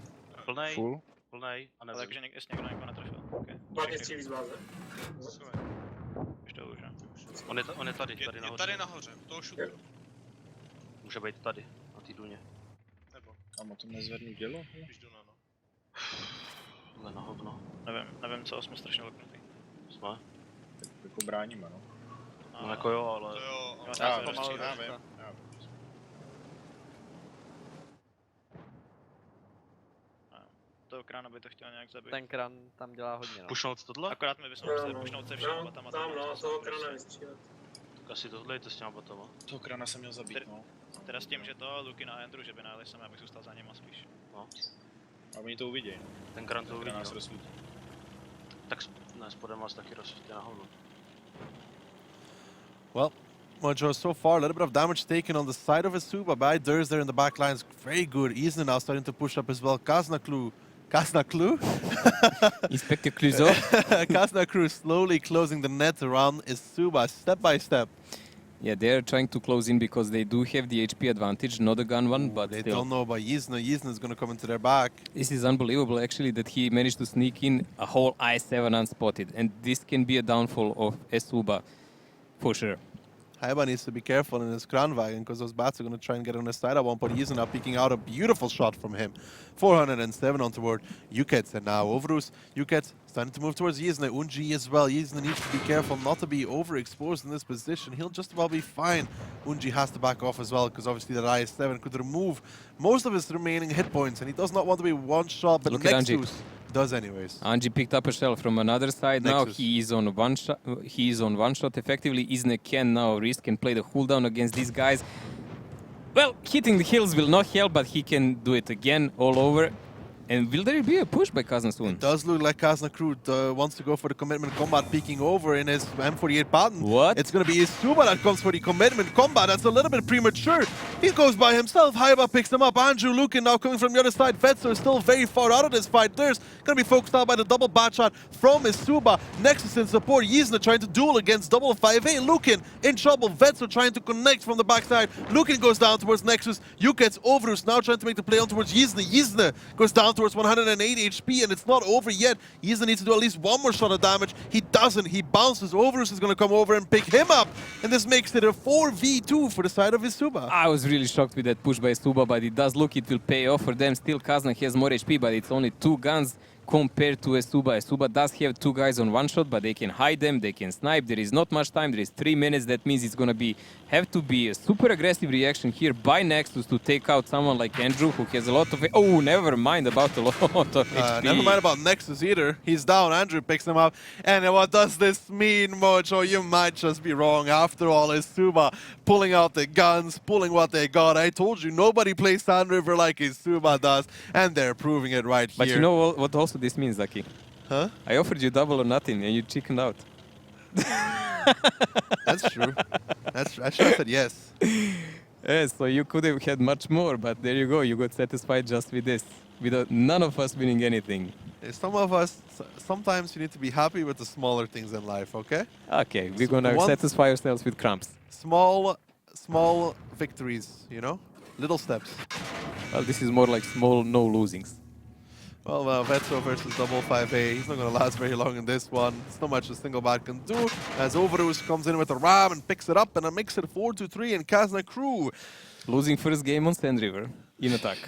Plnej a nevím. Takže jestli někdo někoho netrefil. Okay. Hlavně střílí z báze. Už to už, ne? On je tady nahoře. Je tady nahoře, toho šutu. Může být tady, na té duně. Nebo? A má to nezvedný dělo? Když jdu na no. Tohle na hovno. Nevím co, jsme strašně loknutý. Jsme? Jako bráníme, no. No jako jo, ale... To jo, já vím. Toho krána by to chtěl nějak zabít. Ten krán tam dělá hodně, no. Pušnout tohle? Akorát mi pušnout se všem batama. Tam no, toho krána vystřílet. Tak asi tohle jde s těma batama. Toho krána jsem měl zabít, no. Teda s tím, že to Luky na Andrew, že by najeli sem, abych zůstal za nima spíš. No. A oni to uvidějí. Ten krán to uvidí, no. Tak ne, spodem vás taky rozsvítí na hovno. Well, Mojo, so far, a little bit of damage taken on the side of eSuba by Durs there in the back lines. Very good. Isna now starting to push up as well. Kazna Clue? Inspector Clouseau. Kazna Crew slowly closing the net around eSuba, step by step. Yeah, they're trying to close in because they do have the HP advantage, not a gun one, but they still. don't know about Yizna. Yizna is going to come into their back. This is unbelievable, actually, that he managed to sneak in a whole I7 unspotted. And this can be a downfall of eSuba, for sure. Haiba needs to be careful in his crown wagon because those bats are going to try and get on his side at one point. Yizna now peeking out a beautiful shot from him. 407 on toward Ukets, and now Overus. Ukets starting to move towards Yizna. Unji as well. Yizna needs to be careful not to be overexposed in this position. He'll just about be fine. Unji has to back off as well because obviously that IS-7 could remove most of his remaining hit points, and he does not want to be one shot, but Nexus does anyways. Anji picked up a shell from another side. Nexus. Now he is on one shot. He is on one shot effectively. Isne can now risk and play the cooldown against these guys. Well, hitting the hills will not help, but he can do it again all over. And will there be a push by Kazna soon? It does look like Kazna Crew wants to go for the commitment combat, peeking over in his M48 pattern. What? It's going to be eSuba that comes for the commitment combat. That's a little bit premature. He goes by himself. Haiba picks him up. Andrew Lukin now coming from the other side. Vetso is still very far out of this fight. There's going to be focused out by the double bat shot from eSuba. Nexus in support. Yizna trying to duel against double 5A. Lukin in trouble. Vetso trying to connect from the backside. Lukin goes down towards Nexus. Yukets Overus now trying to make the play on towards Yizna. Yizna goes down towards 108 HP, and it's not over yet. Yizna needs to do at least one more shot of damage. He doesn't. He bounces. Overus is going to come over and pick him up, and this makes it a 4v2 for the side of eSuba. I was really shocked with that push by eSuba, but it does look it will pay off for them. Still, Kazna has more HP, but it's only 2 guns compared to eSuba. eSuba does have 2 guys on one shot, but they can hide them, they can snipe. There is not much time. There is 3 minutes. That means it's going to have to be a super aggressive reaction here by Nexus to take out someone like Andrew, who has a lot of... Oh, never mind about a lot of HP. Never mind about Nexus either. He's down. Andrew picks him up. And what does this mean, Mojo? You might just be wrong. After all, eSuba pulling out the guns, pulling what they got. I told you, nobody plays Sand River like eSuba does, and they're proving it right here. But you know what also this means, Zaki? Huh? I offered you double or nothing, and you chickened out. That's true. I should have said yes. Yes, so you could have had much more, but there you go. You got satisfied just with this, without none of us winning anything. Some of us, sometimes you need to be happy with the smaller things in life, okay? Okay, we're gonna satisfy ourselves with crumbs. Small victories, you know? Little steps. Well, this is more like small no losings. Well, Vetso versus double 5A. He's not going to last very long in this one. It's not much a single bat can do. As Overus comes in with a ram and picks it up, and it makes it 4-3 in Kazna Crew. Losing first game on Sand River in attack.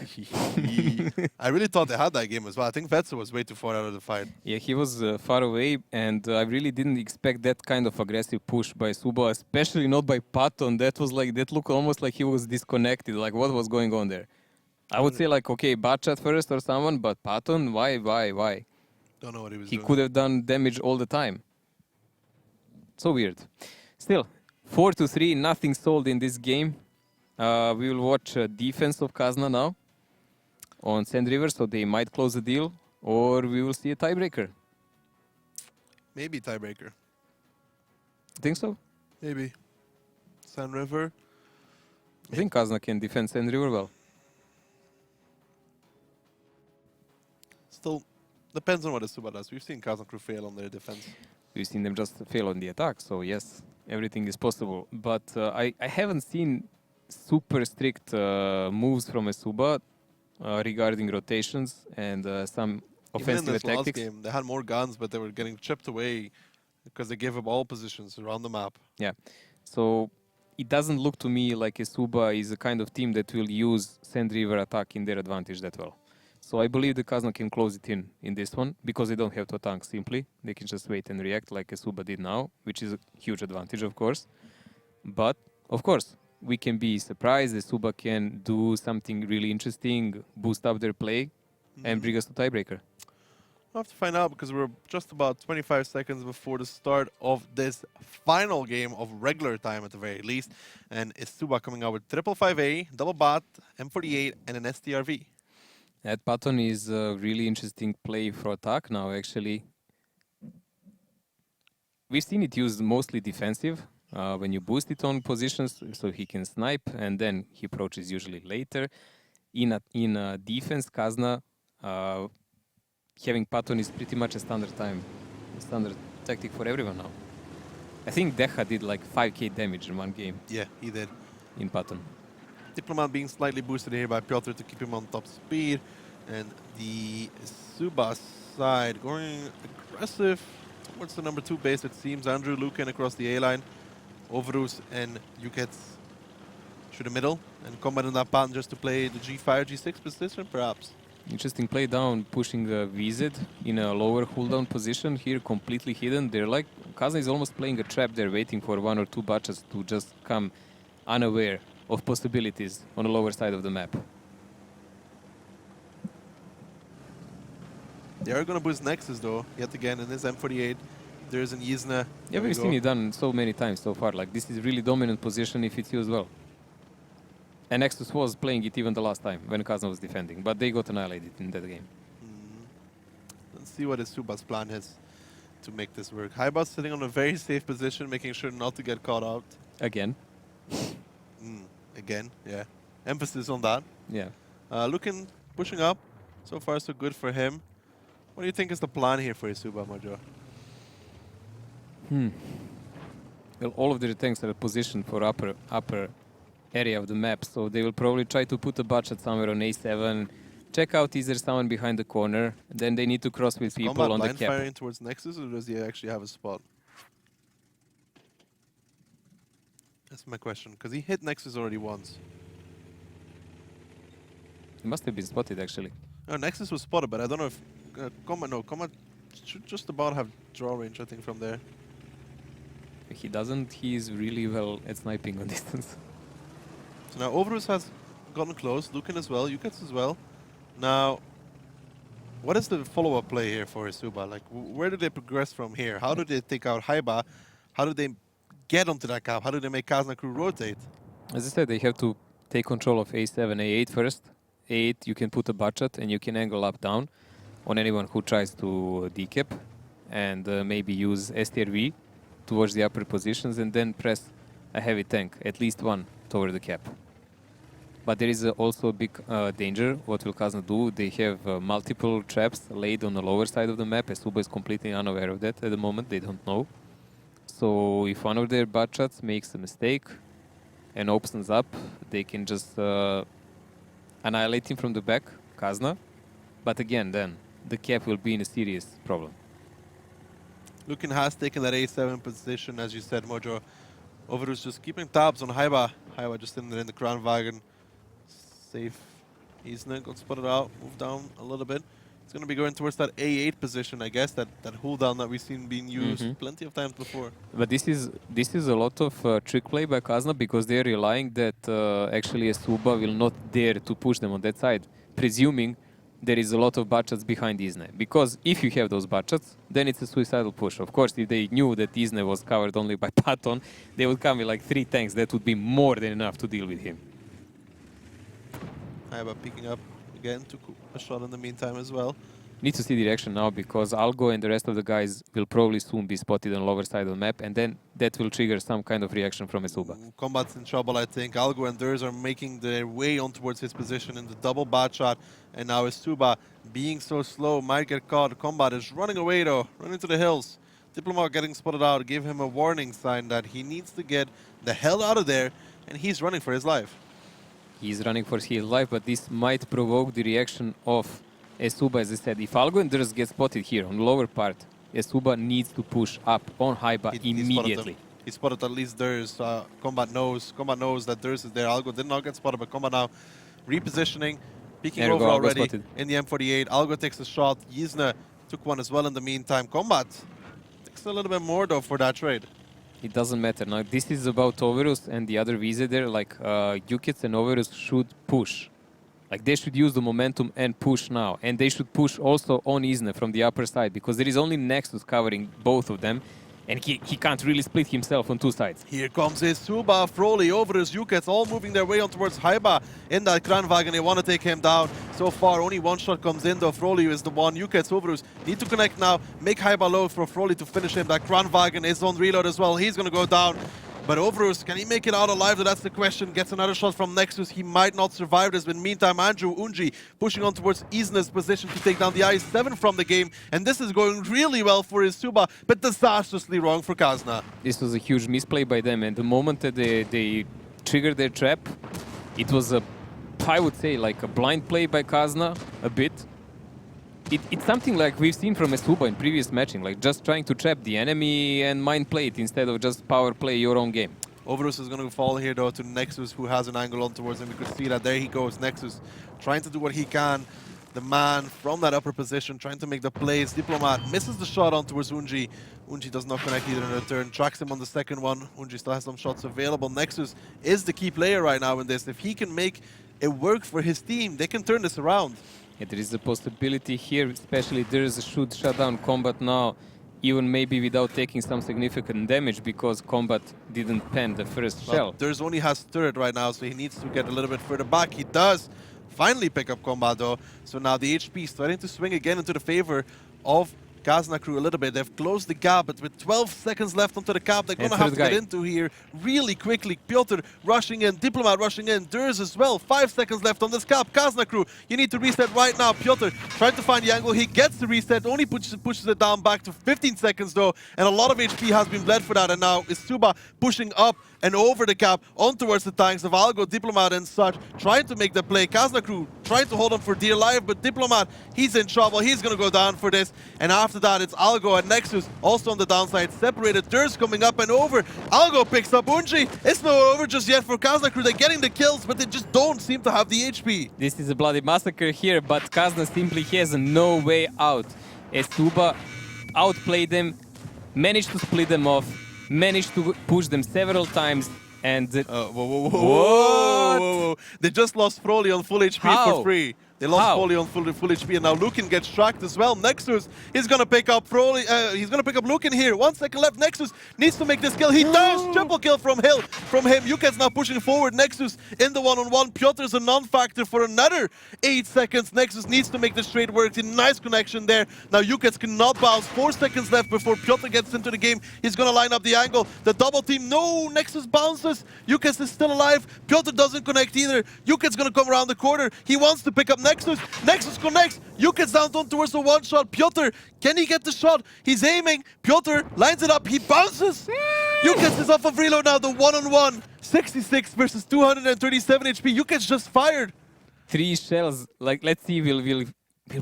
I really thought they had that game as well. I think Vetso was way too far out of the fight. Yeah, he was far away, and I really didn't expect that kind of aggressive push by Suba, especially not by Patton. That looked almost like he was disconnected. Like, what was going on there? I would say, like, okay, Batchat first or someone, but Patton, why? Don't know what he was He doing. could have done damage all the time. So weird. Still, 4-3, nothing sold in this game. We will watch defense of Kazna now on Sand River, so they might close the deal, or we will see a tiebreaker. Maybe tiebreaker. Think so? Maybe. Sand River. I think Kazna can defend Sand River well. Still, depends on what eSuba does. We've seen Kazna Crew fail on their defense. We've seen them just fail on the attack, so yes, everything is possible. But I haven't seen super strict moves from eSuba regarding rotations and some Even in offensive this last tactics. game, they had more guns, but they were getting chipped away because they gave up all positions around the map. Yeah, so it doesn't look to me like eSuba is a kind of team that will use Sand River attack in their advantage that well. So I believe the Kazna can close it in this one, because they don't have to attack simply. They can just wait and react like eSuba did now, which is a huge advantage, of course. But, of course, we can be surprised. eSuba can do something really interesting, boost up their play, and bring us to tiebreaker. We'll have to find out, because we're just about 25 seconds before the start of this final game of regular time at the very least. And eSuba coming out with triple 5A, double bat, M48, and an STRV. That Patton is a really interesting play for attack now, actually. We've seen it used mostly defensive, when you boost it on positions, so he can snipe, and then he approaches usually later. In defense, Kazna, having Patton is pretty much a standard tactic for everyone now. I think Deha did like 5k damage in one game Yeah, he did. in Patton. Diplomat being slightly boosted here by Piotr to keep him on top speed. And the eSuba side going aggressive towards the number 2 base, it seems. Andrew Lukin across the A-line. Overus and Yukets through the middle. And combat in that pattern just to play the G5, G6 position, perhaps. Interesting play down, pushing VZ in a lower cooldown position here, completely hidden. They're like, Kazna is almost playing a trap there, waiting for 1 or 2 batches to just come unaware of possibilities on the lower side of the map. They are going to boost Nexus though, yet again in this M48. There's an Yizna. Yeah, we've seen it done so many times so far. Like, this is really dominant position if it's used well. And Nexus was playing it even the last time when Kazna was defending, but they got annihilated in that game. Let's see what eSuba's plan is to make this work. Haiba's sitting on a very safe position, making sure not to get caught out. Again. Again, yeah. Emphasis on that. Yeah. Looking, pushing up. So far, so good for him. What do you think is the plan here for eSuba, Mojo? Well, all of their tanks are positioned for upper area of the map, so they will probably try to put a budget somewhere on A7. Check out is there someone behind the corner. Then they need to cross with people Combat on the blind cap. firing towards Nexus, or does he actually have a spot? That's my question, because he hit Nexus already once. He must have been spotted actually. No, Nexus was spotted, but I don't know if Combat should just about have draw range, I think, from there. If he doesn't, he's really well at sniping on distance. So now Overus has gotten close, Lucan as well, Yukets as well. Now, what is the follow-up play here for eSuba? Like, where do they progress from here? How do they take out Haiba? How do they get onto that cap? How do they make Kazna crew rotate? As I said, they have to take control of A7, A8 first. A8, you can put a budget and you can angle up down on anyone who tries to decap, and maybe use STRV towards the upper positions and then press a heavy tank, at least one, toward the cap. But there is also a big danger. What will Kazna do? They have multiple traps laid on the lower side of the map. eSuba is completely unaware of that at the moment. They don't know. So if one of their budgets makes a mistake and opens up, they can just annihilate him from the back, Kazna. But again, then the cap will be in a serious problem. Lucan has taken that A7 position, as you said, Mojo. Overus just keeping tabs on Haiba. Haiba just in there in the crown wagon. Safe. Isna got spotted out, moved down a little bit. It's going to be going towards that A8 position, I guess, that hold down that we've seen being used plenty of times before. But this is a lot of trick play by Kazna, because they're relying that actually eSuba will not dare to push them on that side, presuming there is a lot of budgets behind Isne. Because if you have those budgets, then it's a suicidal push. Of course, if they knew that Isne was covered only by Patton, they would come with like 3 tanks. That would be more than enough to deal with him. Haiba picking up again, took a shot in the meantime as well. Need to see the reaction now, because Algo and the rest of the guys will probably soon be spotted on the lower side of the map, and then that will trigger some kind of reaction from eSuba. Combat's in trouble, I think. Algo and Durs are making their way on towards his position in the double bat shot, and now eSuba, being so slow, might get caught. Combat is running away though, running to the hills. Diplomat getting spotted out, gave him a warning sign that he needs to get the hell out of there, and he's running for his life. He's running for his life, but this might provoke the reaction of eSuba, as I said. If Algo and Durs get spotted here on the lower part, eSuba needs to push up on Haiba immediately. He spotted at least Durs. Combat knows that Durs is there. Algo did not get spotted, but Combat now repositioning, peeking over already in the M48. Algo takes a shot. Yizna took one as well in the meantime. Combat takes a little bit more though for that trade. It doesn't matter. Now, this is about Overus and the other VZ there. Like, Yukits and Overus should push. Like, they should use the momentum and push now. And they should push also on Isne from the upper side, because there is only Nexus covering both of them. And he can't really split himself on 2 sides. Here comes eSuba, Froly, Overus, Yukets, all moving their way on towards Haiba in that Kranwagen. They want to take him down. So far, only one shot comes in though. Froly is the one. Yukets, Overus need to connect now. Make Haiba low for Froly to finish him. That Kranwagen is on reload as well. He's going to go down. But Overus, can he make it out alive? That's the question. Gets another shot from Nexus. He might not survive this. But meantime, Andrew Unji pushing on towards Isna's position to take down the I7 from the game. And this is going really well for eSuba, but disastrously wrong for Kazna. This was a huge misplay by them. And the moment that they triggered their trap, it was I would say, like a blind play by Kazna, a bit. It's something like we've seen from eSuba in previous matching, like just trying to trap the enemy and mind play it instead of just power play your own game. Overus is going to fall here though to Nexus, who has an angle on towards him. We could see that there he goes, Nexus trying to do what he can. The man from that upper position trying to make the plays. Diplomat misses the shot on towards Unji. Unji does not connect either in return. Tracks him on the second one. Unji still has some shots available. Nexus is the key player right now in this. If he can make it work for his team, they can turn this around. Yeah, there is a possibility here, especially there is a should shut down Combat now, even maybe without taking some significant damage, because Combat didn't pen the first shell. There's only has turret right now, so he needs to get a little bit further back. He does finally pick up Combat though, so now the HP starting to swing again into the favor of Kazna crew a little bit. They've closed the gap, but with 12 seconds left onto the cap, they're And going to have third to get guy. into here really quickly. Piotr rushing in, Diplomat rushing in, Durs as well. 5 seconds left on this cap. Kazna crew, you need to reset right now. Piotr trying to find the angle. He gets the reset, only pushes it down back to 15 seconds though, and a lot of HP has been bled for that. And now eSuba pushing up and over the cap on towards the tanks of Algo, Diplomat and such, trying to make the play. Kazna crew trying to hold him for dear life, but Diplomat, he's in trouble. He's going to go down for this. And after that, it's Algo and Nexus also on the downside, separated. Durs coming up and over. Algo picks up Unji. It's not over just yet for Kazna crew. They're getting the kills, but they just don't seem to have the HP. This is a bloody massacre here, but Kazna simply has no way out. eSuba outplayed them, managed to split them off, managed to push them several times, and Whoa. They just lost Froli on full HP How? for free. They lost How? Froli on full HP, and now Lukin gets tracked as well. Nexus, he's gonna pick up Froli. He's gonna pick up Lukin here. 1 second left. Nexus needs to make this kill. He does. Triple kill from him. Yuket's now pushing forward. Nexus in the one-on-one. Piotr's a non-factor for another 8 seconds. Nexus needs to make this trade work. Nice connection there. Now Yukets cannot bounce. 4 seconds left before Piotr gets into the game. He's gonna line up the angle. The double team. No, Nexus bounces. Yukets is still alive. Piotr doesn't connect either. Yukets gonna come around the corner. He wants to pick up Nexus. Nexus connects. Yukets down towards the one shot. Piotr, can he get the shot? He's aiming. Piotr lines it up. He bounces. Yukets is off of reload now. The one-on-one. 66 versus 237 HP. Yukets just fired. 3 shells. Like, let's see, will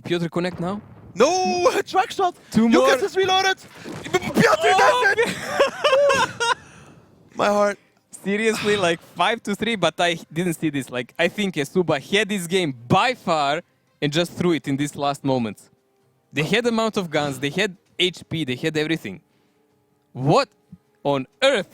Piotr connect now? No, track shot. 2 more. Yukets is reloaded. Piotr does it. My heart. Seriously, like 5-3, but I didn't see this. Like, I think eSuba had this game by far and just threw it in these last moments. They had amount of guns, they had HP, they had everything. What on earth